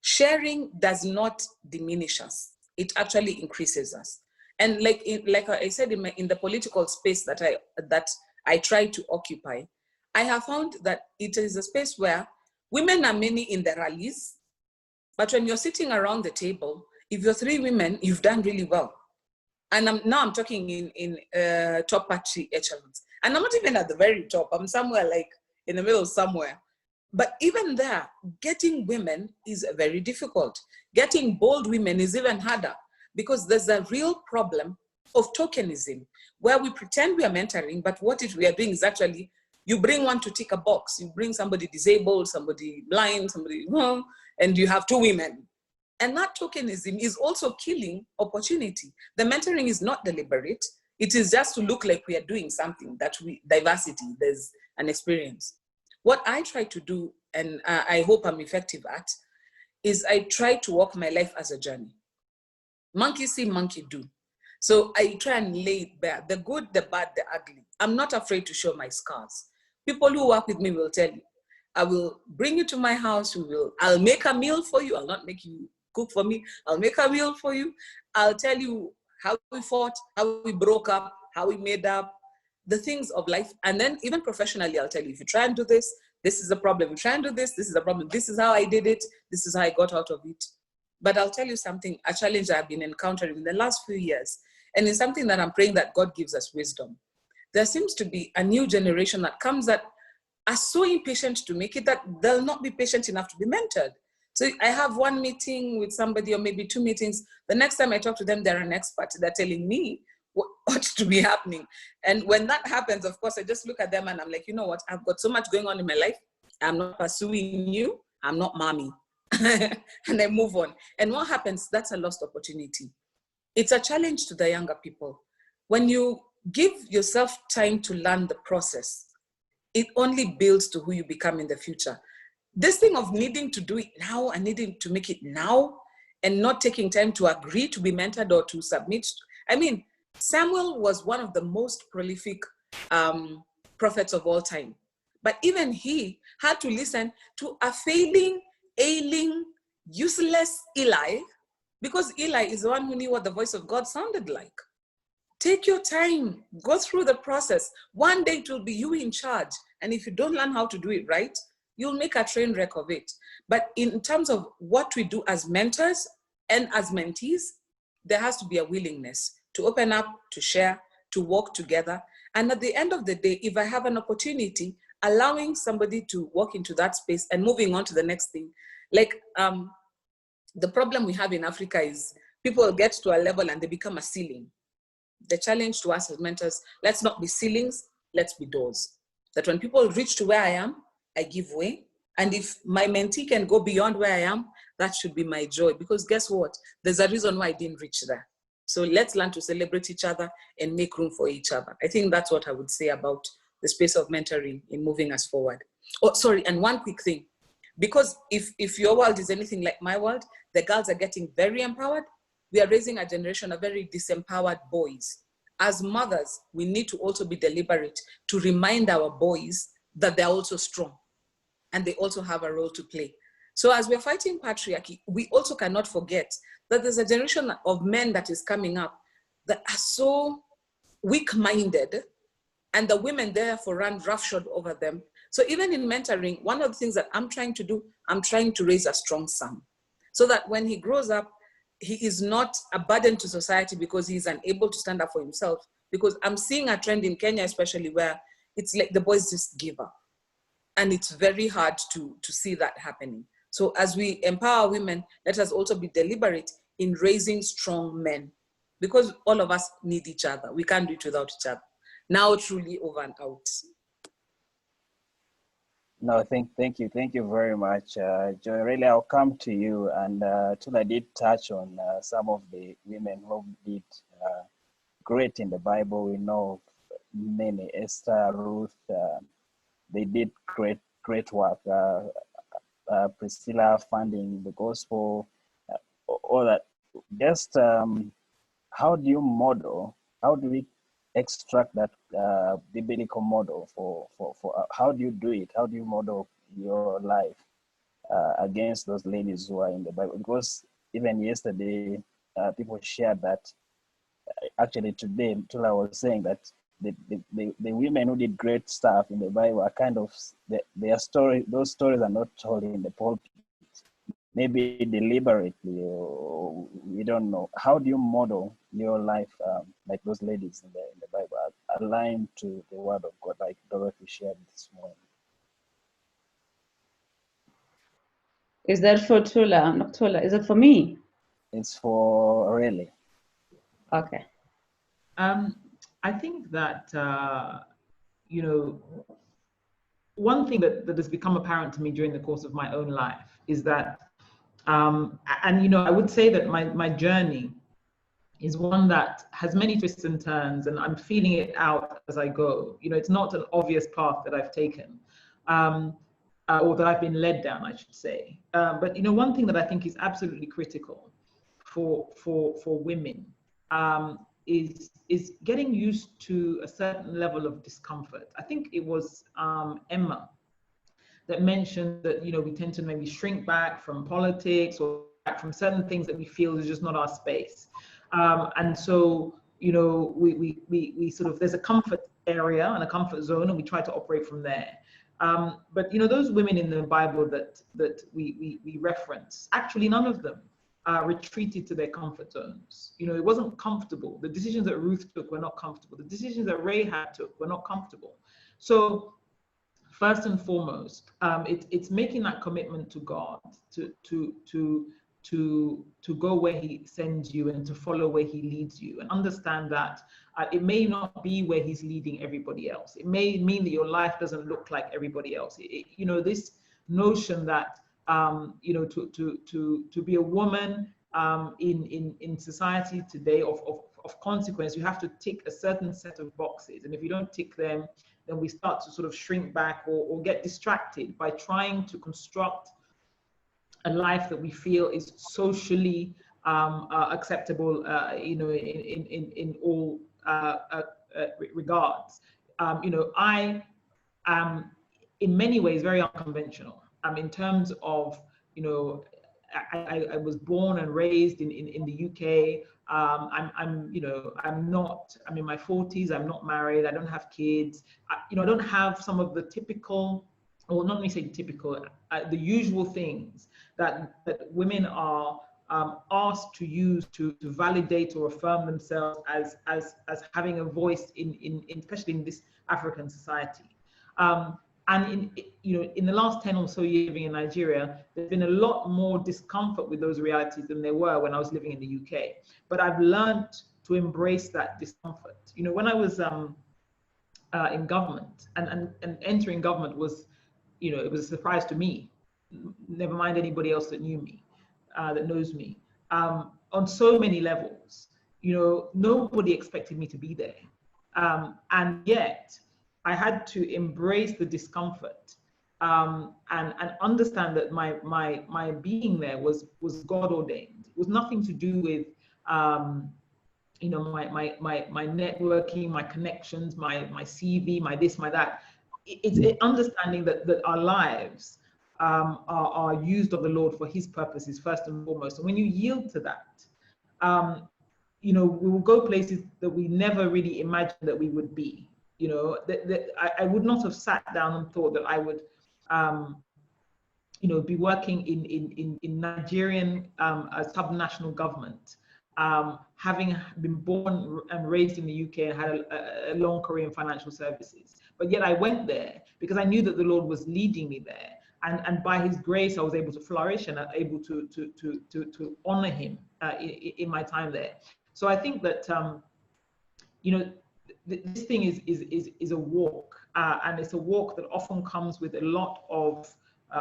Sharing does not diminish us. It actually increases us. And like I said, in the political space that I try to occupy, I have found that it is a space where women are many in the rallies, but when you're sitting around the table, if you're 3 women, you've done really well. And now I'm talking in top party echelons. And I'm not even at the very top. I'm somewhere like in the middle somewhere. But even there, getting women is very difficult. Getting bold women is even harder, because there's a real problem of tokenism, where we pretend we are mentoring, but what we are doing is actually, you bring one to tick a box. You bring somebody disabled, somebody blind, somebody, and you have 2 women. And that tokenism is also killing opportunity. The mentoring is not deliberate. It is just to look like we are doing something, diversity, there's an experience. What I try to do, and I hope I'm effective at, is I try to walk my life as a journey. Monkey see, monkey do. So I try and lay it bare, the good, the bad, the ugly. I'm not afraid to show my scars. People who work with me will tell you, I will bring you to my house, I'll make a meal for you, I'll not make you cook for me, I'll make a meal for you, I'll tell you how we fought, how we broke up, how we made up, the things of life. And then even professionally, I'll tell you, if you try and do this, this is the problem. If you try and do this, this is the problem. This is how I did it. This is how I got out of it. But I'll tell you something, a challenge I've been encountering in the last few years, and it's something that I'm praying that God gives us wisdom. There seems to be a new generation that comes that are so impatient to make it that they'll not be patient enough to be mentored. So I have 1 meeting with somebody, or maybe 2 meetings. The next time I talk to them, they're an expert. They're telling me what to be happening. And when that happens, of course, I just look at them and I'm like, you know what? I've got so much going on in my life. I'm not pursuing you. I'm not mommy. And I move on. And what happens? That's a lost opportunity. It's a challenge to the younger people. When you give yourself time to learn the process, it only builds to who you become in the future. This thing of needing to do it now and needing to make it now and not taking time to agree to be mentored or to submit. I mean, Samuel was one of the most prolific prophets of all time. But even he had to listen to a failing, ailing, useless Eli, because Eli is the one who knew what the voice of God sounded like. Take your time, go through the process. One day it will be you in charge. And if you don't learn how to do it right, you'll make a train wreck of it. But in terms of what we do as mentors and as mentees, there has to be a willingness to open up, to share, to work together. And at the end of the day, if I have an opportunity, allowing somebody to walk into that space and moving on to the next thing. Like The problem we have in Africa is people get to a level and they become a ceiling. The challenge to us as mentors, let's not be ceilings, let's be doors. That when people reach to where I am, I give way. And if my mentee can go beyond where I am, that should be my joy. Because guess what? There's a reason why I didn't reach there. So let's learn to celebrate each other and make room for each other. I think that's what I would say about the space of mentoring in moving us forward. Oh, sorry, and one quick thing. Because if your world is anything like my world, the girls are getting very empowered. We are raising a generation of very disempowered boys. As mothers, we need to also be deliberate to remind our boys that they're also strong and they also have a role to play. So as we're fighting patriarchy, we also cannot forget that there's a generation of men that is coming up that are so weak-minded, and the women therefore run roughshod over them. So even in mentoring, one of the things that I'm trying to do, I'm trying to raise a strong son so that when he grows up, he is not a burden to society because he's unable to stand up for himself. Because I'm seeing a trend in Kenya, especially, where it's like the boys just give up. And it's very hard to see that happening. So as we empower women, let us also be deliberate in raising strong men, because all of us need each other. We can't do it without each other. Now truly over and out. No, thank you very much, Joy. Really, I'll come to you, and Tula did touch on some of the women who did great in the Bible. We know many: Esther, Ruth. They did great work. Priscilla funding the gospel, all that. Just how do you model? How do we extract that biblical model for how do you do it? How do you model your life against those ladies who are in the Bible? Because even yesterday, people shared that. Actually, today, Tula was saying that the women who did great stuff in the Bible are kind of their story. Those stories are not told in the pulpit. Maybe deliberately, or we don't know. How do you model your life like those ladies in the Bible, aligned to the Word of God, like Dorothy shared this morning? Is that for Tula? Not Tula. Is it for me? It's for really. Okay. I think that, you know, one thing that has become apparent to me during the course of my own life is that, and, you know, I would say that my journey is one that has many twists and turns, and I'm feeling it out as I go. You know, it's not an obvious path that I've taken, or that I've been led down, I should say. But, you know, one thing that I think is absolutely critical for women is getting used to a certain level of discomfort. I think it was Emma that mentioned that, you know, we tend to maybe shrink back from politics or back from certain things that we feel is just not our space. And so, you know, we sort of, there's a comfort area and a comfort zone, and we try to operate from there. But, you know, those women in the Bible that we reference, actually none of them retreated to their comfort zones. You know, it wasn't comfortable. The decisions that Ruth took were not comfortable. The decisions that Rahab took were not comfortable. So first and foremost, it's making that commitment to God to go where He sends you and to follow where He leads you, and understand that it may not be where He's leading everybody else. It may mean that your life doesn't look like everybody else. You know, this notion that you know, to be a woman in society today of consequence, you have to tick a certain set of boxes, and if you don't tick them, then we start to sort of shrink back or get distracted by trying to construct a life that we feel is socially acceptable, you know, in all regards. You know, I am in many ways very unconventional. In terms of, you know, I was born and raised in the UK. You know, I'm in my 40s. I'm not married. I don't have kids. You know, I don't have some of the typical, or not necessarily typical, the usual things that women are asked to use to validate or affirm themselves as having a voice in especially in this African society. And in the last 10 or so years living in Nigeria, there's been a lot more discomfort with those realities than there were when I was living in the UK. But I've learned to embrace that discomfort. When I was in government, and entering government was, it was a surprise to me, never mind anybody else that knew me, that knows me, on so many levels. Nobody expected me to be there. And yet I had to embrace the discomfort, and understand that my being there was God ordained. It was nothing to do with my networking, my connections, my CV, my this, my that. It's understanding that our lives are used of the Lord for His purposes first and foremost. And when you yield to that, we will go places that we never really imagined that we would be. I would not have sat down and thought that I would, be working in Nigerian subnational government, having been born and raised in the UK and had a long career in financial services. But yet I went there because I knew that the Lord was leading me there. And by His grace, I was able to flourish and able to honor Him in my time there. So I think that, this thing is a walk, and it's a walk that often comes with a lot of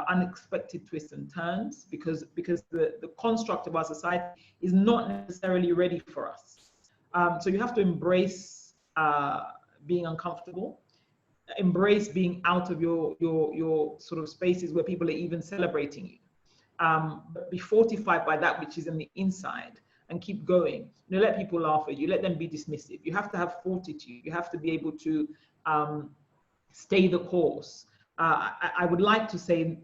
unexpected twists and turns, because the construct of our society is not necessarily ready for us. So you have to embrace being uncomfortable, embrace being out of your sort of spaces where people are even celebrating you, but be fortified by that which is in the inside, and keep going. Let people laugh at you, let them be dismissive. You have to have fortitude. You have to be able to stay the course. I would like to say,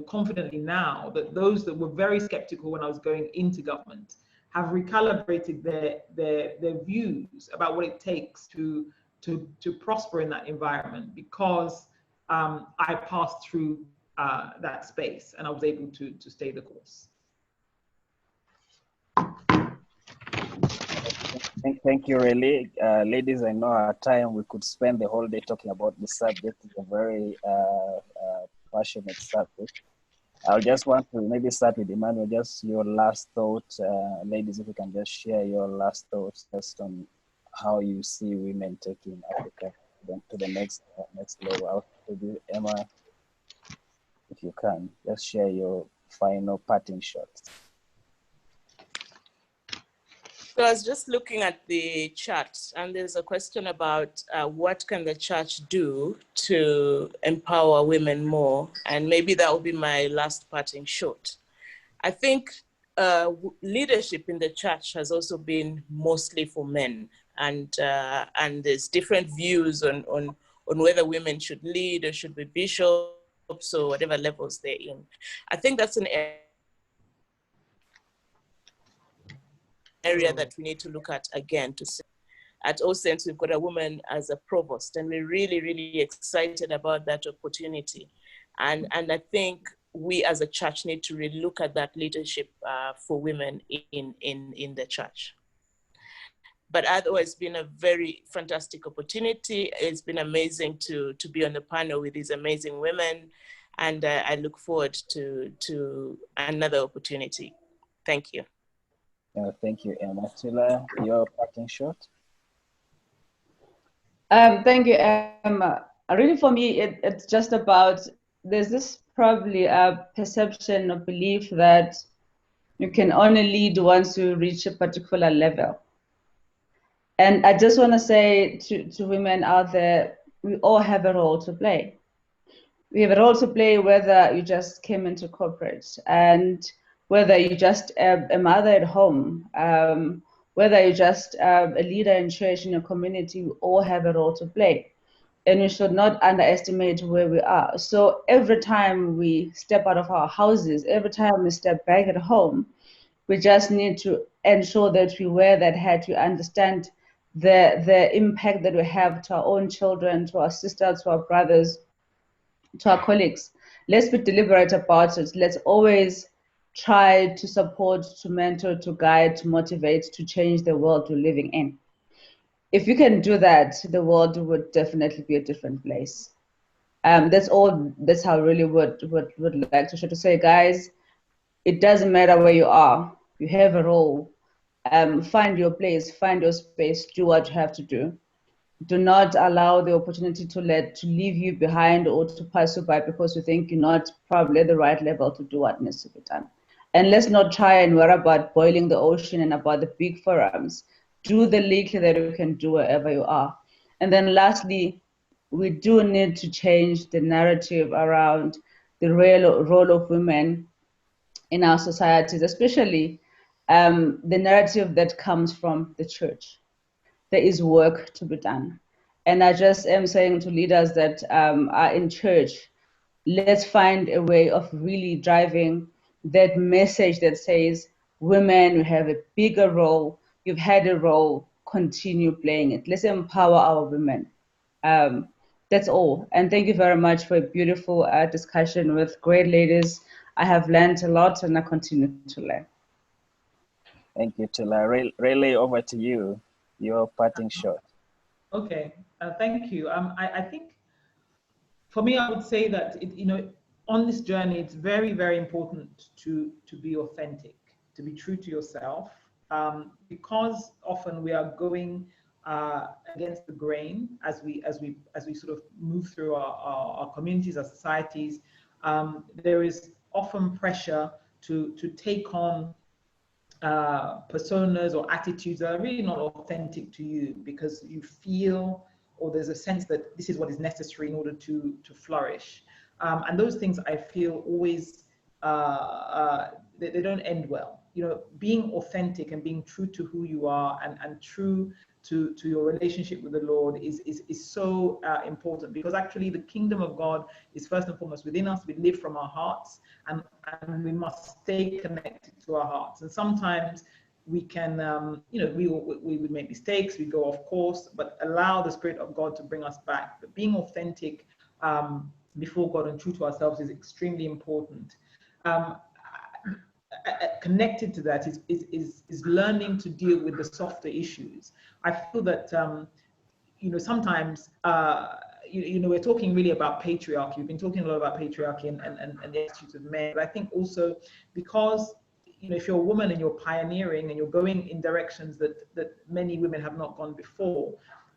confidently now, that those that were very skeptical when I was going into government have recalibrated their views about what it takes to prosper in that environment, because I passed through that space and I was able to stay the course. Thank you, really. Ladies, I know our time, we could spend the whole day talking about this subject. It's a very passionate subject. I just want to maybe start with Emmanuel, just your last thought. Ladies, if you can just share your last thoughts just on how you see women taking Africa to the next level. I'll give you, Emma, if you can, just share your final parting shots. So I was just looking at the chat, and there's a question about what can the church do to empower women more, and maybe that will be my last parting shot. I think leadership in the church has also been mostly for men, and there's different views on whether women should lead or should be bishops or whatever levels they're in. I think that's an area that we need to look at again. At All Saints, we've got a woman as a provost, and we're really, really excited about that opportunity. And I think we as a church need to really look at that leadership for women in the church. But otherwise, it's been a very fantastic opportunity. It's been amazing to be on the panel with these amazing women, and I look forward to another opportunity. Thank you. Thank you, Emma. Tila, your parting shot. Thank you, Emma. Really, for me, it's just about, there's this probably a perception or belief that you can only lead once you reach a particular level. And I just want to say to women out there, we all have a role to play. We have a role to play whether you just came into corporate, and whether you're just a mother at home, whether you're just a leader in church, in your community, we all have a role to play. And we should not underestimate where we are. So every time we step out of our houses, every time we step back at home, we just need to ensure that we wear that hat, we understand the impact that we have to our own children, to our sisters, to our brothers, to our colleagues. Let's be deliberate about it. Let's always try to support, to mentor, to guide, to motivate, to change the world we're living in. If we can do that, the world would definitely be a different place. That's all. That's how I really would like to say, guys. It doesn't matter where you are. You have a role. Find your place. Find your space. Do what you have to do. Do not allow the opportunity to leave you behind or to pass you by because you think you're not probably at the right level to do what needs to be done. And let's not try and worry about boiling the ocean and about the big forums. Do the little that you can do wherever you are. And then lastly, we do need to change the narrative around the real role of women in our societies, especially the narrative that comes from the church. There is work to be done. And I just am saying to leaders that are in church, let's find a way of really driving that message that says, women, you have a bigger role, you've had a role, continue playing it. Let's empower our women. That's all. And thank you very much for a beautiful discussion with great ladies. I have learned a lot and I continue to learn. Thank you, Tula. Really over to you. Your parting shot. Okay, thank you. I think for me, I would say that on this journey, it's very, very important to be authentic, to be true to yourself, because often we are going against the grain as we sort of move through our communities, our societies. There is often pressure to take on personas or attitudes that are really not authentic to you because you feel or there's a sense that this is what is necessary in order to flourish. And those things I feel always, they don't end well. Being authentic and being true to who you are and true to your relationship with the Lord is so important, because actually the kingdom of God is first and foremost within us. We live from our hearts, and we must stay connected to our hearts. And sometimes we can, we would make mistakes, we go off course, but allow the Spirit of God to bring us back. But being authentic before God and true to ourselves is extremely important. Connected to that is learning to deal with the softer issues. I feel that sometimes we're talking really about patriarchy. We've been talking a lot about patriarchy and the attitudes of men. But I think also because if you're a woman and you're pioneering and you're going in directions that many women have not gone before,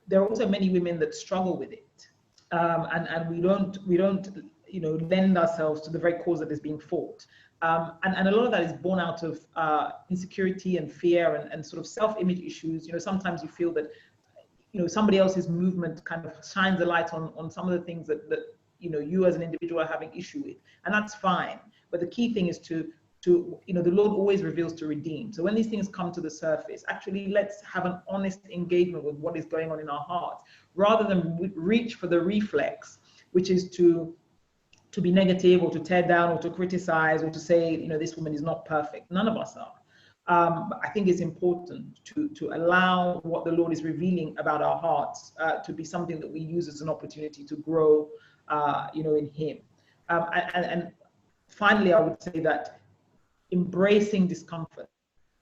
there are also many women that struggle with it, and we don't lend ourselves to the very cause that is being fought. And a lot of that is born out of insecurity and fear and sort of self-image issues. Sometimes you feel that somebody else's movement kind of shines a light on some of the things that you as an individual are having issue with, and that's fine. But the key thing is to the Lord always reveals to redeem. So when these things come to the surface, actually let's have an honest engagement with what is going on in our hearts, rather than reach for the reflex, which is to be negative or to tear down or to criticize or to say, this woman is not perfect. None of us are. But I think it's important to allow what the Lord is revealing about our hearts to be something that we use as an opportunity to grow, in Him. And finally, I would say that embracing discomfort,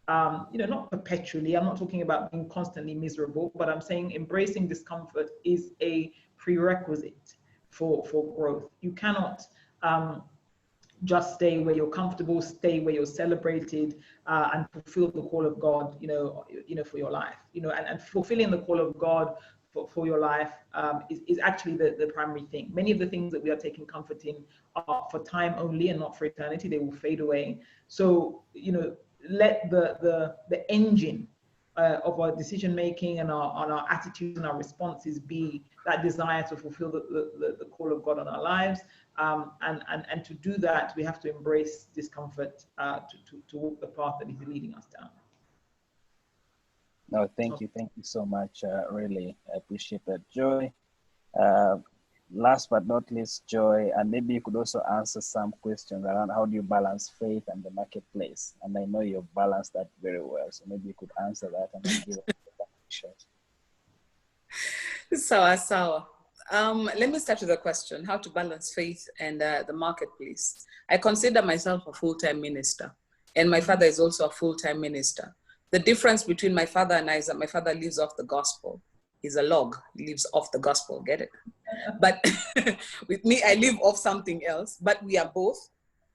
not perpetually. I'm not talking about being constantly miserable, but I'm saying embracing discomfort is a prerequisite for growth. You cannot just stay where you're comfortable, stay where you're celebrated, and fulfill the call of God, for your life. And fulfilling the call of God for your life is actually the primary thing. Many of the things that we are taking comfort in are for time only and not for eternity. They will fade away. So, let the engine of our decision making and our attitudes and our responses be that desire to fulfill the call of God on our lives, and to do that we have to embrace discomfort to walk the path that He's leading us down. No, thank you so much. Really appreciate that, Joy. Last but not least, Joy, and maybe you could also answer some questions around how do you balance faith and the marketplace. And I know you've balanced that very well, so maybe you could answer that and then give us a shot. Sawa. Let me start with a question: how to balance faith and the marketplace. I consider myself a full-time minister, and my father is also a full-time minister. The difference between my father and I is that my father lives off the gospel. He's a log. He lives off the gospel, get it? But with me, I live off something else. But we are both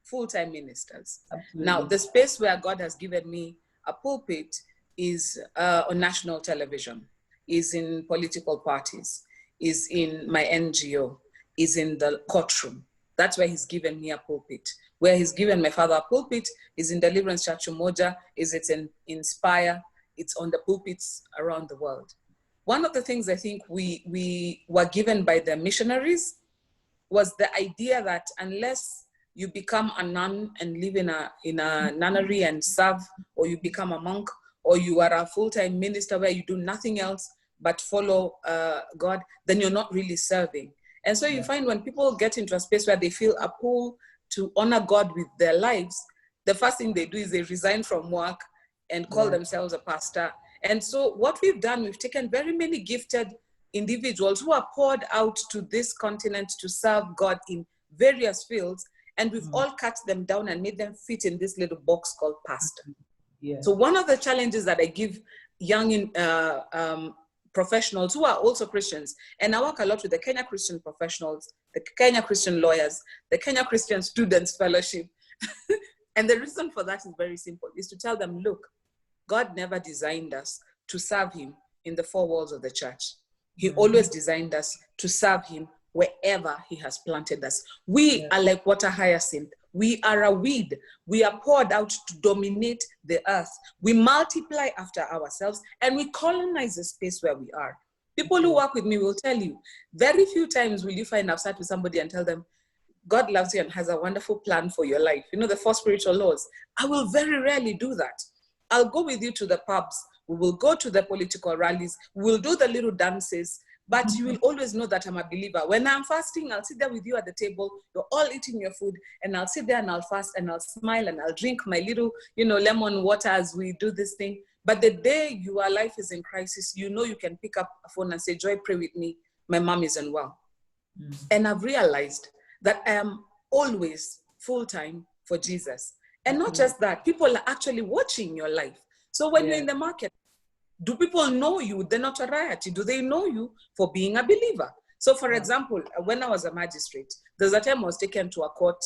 full-time ministers. Absolutely. Now, the space where God has given me a pulpit is on national television, is in political parties, is in my NGO, is in the courtroom. That's where he's given me a pulpit. Where he's given my father a pulpit is in Deliverance Church Umoja, is it in Inspire, it's on the pulpits around the world. One of the things I think we were given by the missionaries was the idea that unless you become a nun and live in a nunnery and serve, or you become a monk, or you are a full-time minister where you do nothing else but follow God, then you're not really serving. And so you find when people get into a space where they feel a pull to honor God with their lives, the first thing they do is they resign from work and call themselves a pastor. And so what we've done, we've taken very many gifted individuals who are poured out to this continent to serve God in various fields, and we've all cut them down and made them fit in this little box called pastor. So one of the challenges that I give young professionals who are also Christians, and I work a lot with the Kenya Christian professionals, the Kenya Christian lawyers, the Kenya Christian Students Fellowship. And the reason for that is very simple, is to tell them, look, God never designed us to serve him in the four walls of the church. He always designed us to serve him wherever he has planted us. We are like water hyacinth. We are a weed. We are poured out to dominate the earth. We multiply after ourselves and we colonize the space where we are. People who work with me will tell you, very few times will you find I've sat with somebody and tell them, God loves you and has a wonderful plan for your life. You know, the 4 spiritual laws. I will very rarely do that. I'll go with you to the pubs. We will go to the political rallies. We'll do the little dances. But you will always know that I'm a believer. When I'm fasting, I'll sit there with you at the table. You're all eating your food. And I'll sit there and I'll fast and I'll smile and I'll drink my little, lemon water as we do this thing. But the day your life is in crisis, you know you can pick up a phone and say, Joy, pray with me. My mom isn't well. And I've realized that I am always full-time for Jesus. And not just that, people are actually watching your life. So when you're in the market, do people know you, the notoriety? Do they know you for being a believer? So for example, when I was a magistrate, there's a time I was taken to a court,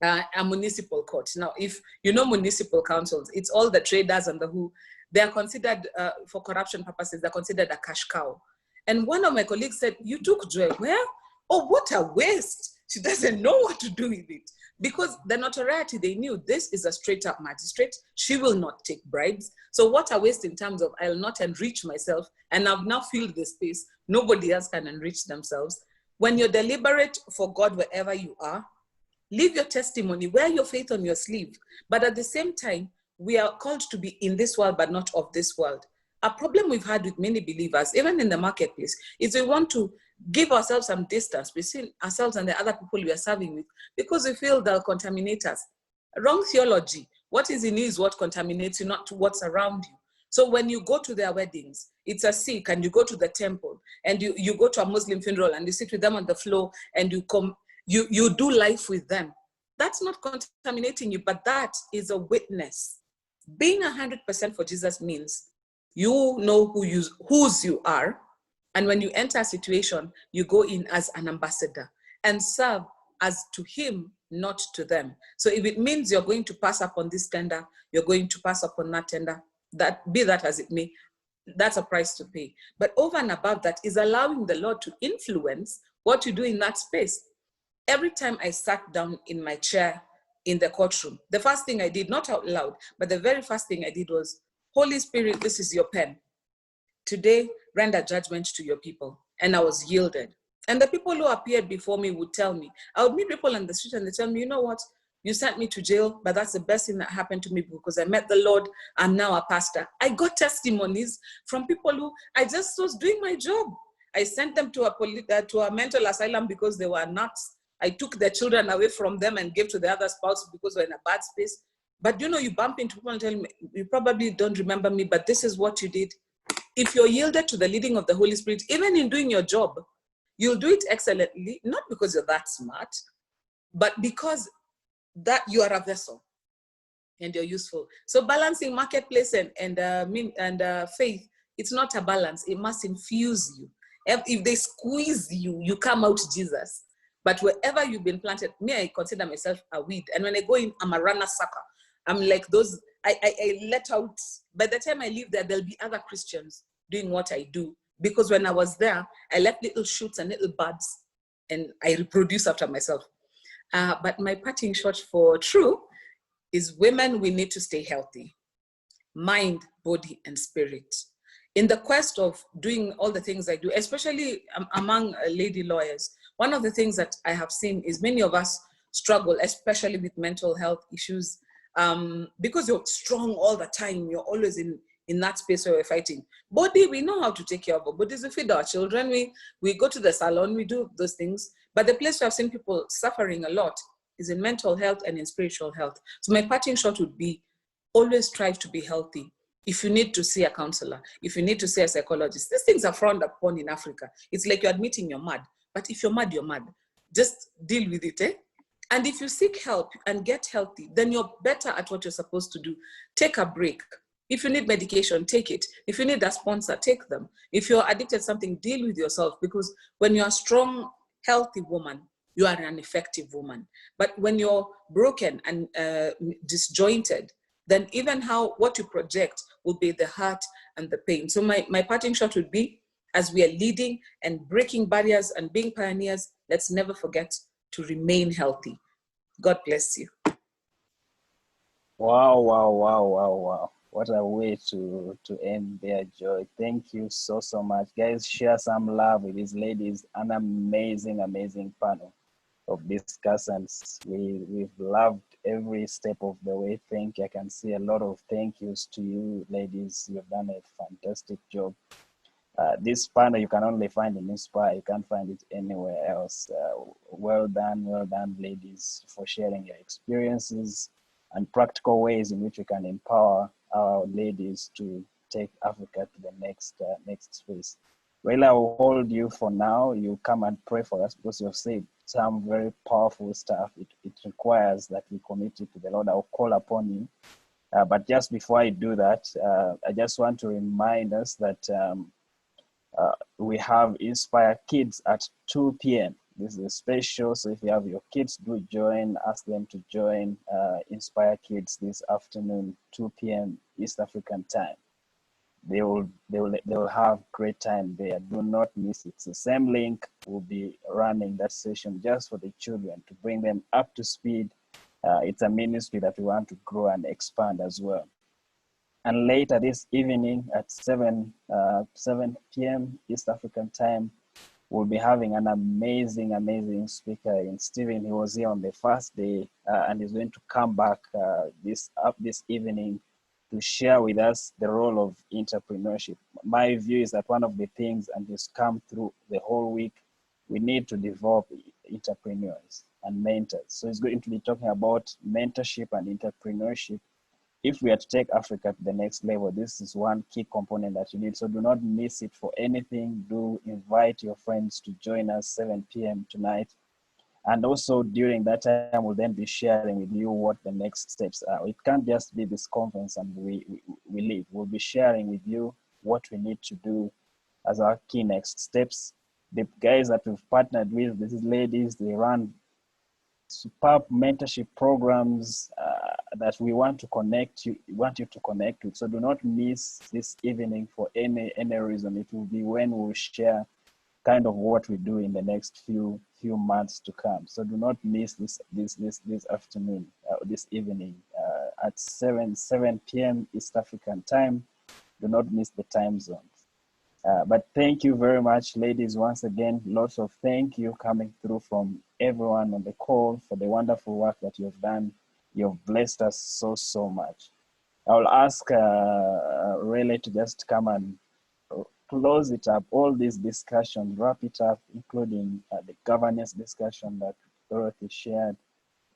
a municipal court. Now, if you know municipal councils, it's all the traders and the who, they are considered, for corruption purposes, they're considered a cash cow. And one of my colleagues said, you took Joy where? Oh, what a waste. She doesn't know what to do with it. Because the notoriety, they knew this is a straight up magistrate. She will not take bribes. So what a waste in terms of I'll not enrich myself. And I've now filled the space. Nobody else can enrich themselves. When you're deliberate for God wherever you are, leave your testimony, wear your faith on your sleeve. But at the same time, we are called to be in this world, but not of this world. A problem we've had with many believers, even in the marketplace, is we want to give ourselves some distance between ourselves and the other people we are serving with because we feel they'll contaminate us. Wrong theology. What is in you is what contaminates you, not what's around you. So when you go to their weddings, it's a Sikh, and you go to the temple, and you go to a Muslim funeral, and you sit with them on the floor, and you do life with them. That's not contaminating you, but that is a witness. Being 100% for Jesus means you know whose you are. And when you enter a situation, you go in as an ambassador and serve as to him, not to them. So if it means you're going to pass up on this tender, you're going to pass up on that tender, be that as it may, that's a price to pay. But over and above that is allowing the Lord to influence what you do in that space. Every time I sat down in my chair in the courtroom, the first thing I did, not out loud, but the very first thing I did was, Holy Spirit, this is your pen. Today, render judgment to your people. And I was yielded. And the people who appeared before me would tell me, I would meet people on the street and they tell me, you know what? You sent me to jail, but that's the best thing that happened to me because I met the Lord. I'm now a pastor. I got testimonies from people who I just was doing my job. I sent them to a mental asylum because they were nuts. I took their children away from them and gave to the other spouse because we're in a bad space. But you bump into people and tell me, you probably don't remember me, but this is what you did. If you're yielded to the leading of the Holy Spirit, even in doing your job, you'll do it excellently, not because you're that smart, but because that you are a vessel and you're useful. So balancing marketplace and faith It's not a balance. It must infuse you. If they squeeze you, you come out Jesus. But wherever you've been planted, me, I consider myself a weed. And when I go in, I'm a runner sucker. I'm like those, I let out, by the time I leave there, there'll be other Christians doing what I do. Because when I was there, I left little shoots and little buds, and I reproduce after myself. But my parting shot for true is women, we need to stay healthy. Mind, body, and spirit. In the quest of doing all the things I do, especially among lady lawyers, one of the things that I have seen is many of us struggle, especially with mental health issues, because you're strong all the time. You're always in that space where we're fighting. Body, we know how to take care of our bodies. We feed our children. We go to the salon. We do those things. But the place where I've seen people suffering a lot is in mental health and in spiritual health. So my parting shot would be, always strive to be healthy. If you need to see a counselor, if you need to see a psychologist, these things are frowned upon in Africa. It's like you're admitting you're mad. But if you're mad, you're mad. Just deal with it, eh? And if you seek help and get healthy, then you're better at what you're supposed to do. Take a break. If you need medication, take it. If you need a sponsor, take them. If you're addicted to something, deal with yourself, because when you're a strong, healthy woman, you are an effective woman. But when you're broken and disjointed, then even what you project will be the hurt and the pain. So my parting shot would be, as we are leading and breaking barriers and being pioneers, let's never forget to remain healthy. God bless you. Wow, wow, wow, wow, wow. What a way to end there, Joy. Thank you so much. Guys, share some love with these ladies. An amazing, amazing panel of discussants. We've loved every step of the way. Thank you. I can see a lot of thank yous to you, ladies. You've done a fantastic job. This panel you can only find in Inspire. You can't find it anywhere else. Well done, ladies, for sharing your experiences and practical ways in which we can empower our ladies to take Africa to the next phase. Well, I will hold you for now. You come and pray for us, because you've said some very powerful stuff. It requires that we commit it to the Lord. I'll call upon you. But just before I do that, I just want to remind us that we have Inspire Kids at 2 p.m. This is a special, so if you have your kids, do join, ask them to join Inspire Kids this afternoon, 2 p.m. East African time. They will have great time there. Do not miss it. The same link will be running that session just for the children, to bring them up to speed. It's a ministry that we want to grow and expand as well. And later this evening at 7 p.m. East African time, we'll be having an amazing speaker in Stephen. He was here on the first day, and he's going to come back this evening to share with us the role of entrepreneurship. My view is that one of the things, and it's come through the whole week, we need to develop entrepreneurs and mentors. So he's going to be talking about mentorship and entrepreneurship. If we are to take Africa to the next level, this is one key component that you need. So do not miss it for anything. Do invite your friends to join us 7 p.m. tonight. And also during that time, we'll then be sharing with you what the next steps are. It can't just be this conference and we leave. We'll be sharing with you what we need to do as our key next steps. The guys that we've partnered with, these ladies, they run superb mentorship programs that we want you to connect with. So do not miss this evening for any reason. It will be when we'll share kind of what we do in the next few months to come. So do not miss this afternoon, this evening at 7 p.m. East African time. Do not miss the time zones. But thank you very much, ladies. Once again, lots of thank you coming through from everyone on the call for the wonderful work that you've done. You've blessed us so much. I'll ask Rayleigh to just come and close it up, all these discussions, wrap it up, including the governance discussion that Dorothy shared.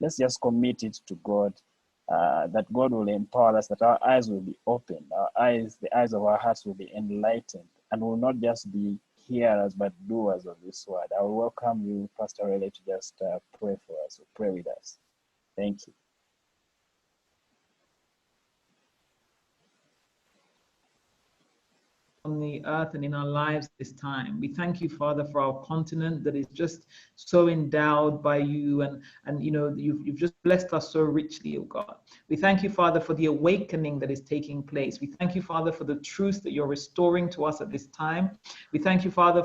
Let's just commit it to God, that God will empower us, that our eyes will be opened, the eyes of our hearts will be enlightened, and will not just be hearers, but doers of this word. I will welcome you, Pastor Rayleigh, to just pray for us, or pray with us. Thank you. on the earth and in our lives this time. We thank you, Father, for our continent that is just so endowed by you, and you know, you've just blessed us so richly, oh God. We thank you, Father, for the awakening that is taking place. We thank you, Father, for the truth that you're restoring to us at this time. We thank you, Father,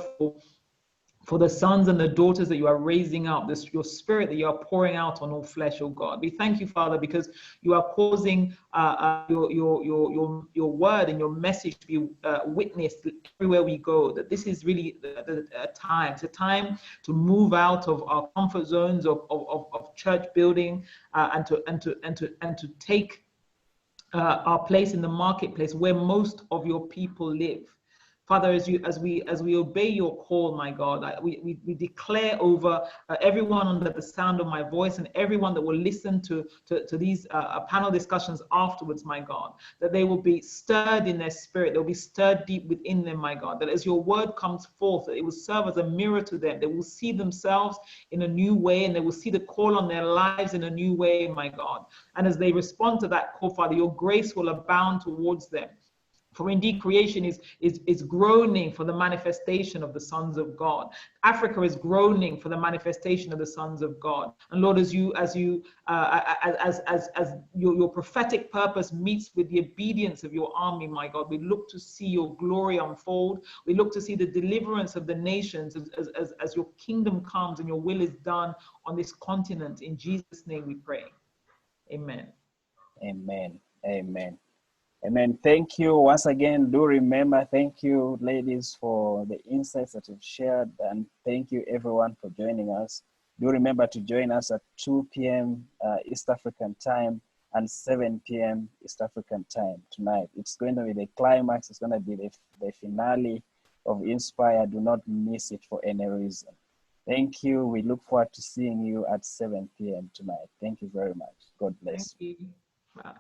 for the sons and the daughters that you are raising up, your spirit that you are pouring out on all flesh, oh God. We thank you, Father, because you are causing your word and your message to be witnessed everywhere we go, that this is really a time. It's a time to move out of our comfort zones of church building, and to take our place in the marketplace where most of your people live. Father, as we obey your call, my God, we declare over everyone under the sound of my voice and everyone that will listen to these panel discussions afterwards, my God, that they will be stirred in their spirit, they'll be stirred deep within them, my God, that as your word comes forth, that it will serve as a mirror to them. They will see themselves in a new way, and they will see the call on their lives in a new way, my God. And as they respond to that call, Father, your grace will abound towards them. For indeed, creation is groaning for the manifestation of the sons of God. Africa is groaning for the manifestation of the sons of God. And Lord, as your prophetic purpose meets with the obedience of your army, my God, we look to see your glory unfold. We look to see the deliverance of the nations as your kingdom comes and your will is done on this continent. In Jesus' name we pray. Amen. Amen. Amen. Amen. Thank you once again. Do remember, thank you, ladies, for the insights that you've shared, and thank you, everyone, for joining us. Do remember to join us at 2 p.m. East African time and 7 p.m. East African time tonight. It's going to be the climax. It's going to be the finale of Inspire. Do not miss it for any reason. Thank you. We look forward to seeing you at 7 p.m. tonight. Thank you very much. God bless. Thank you. Bye.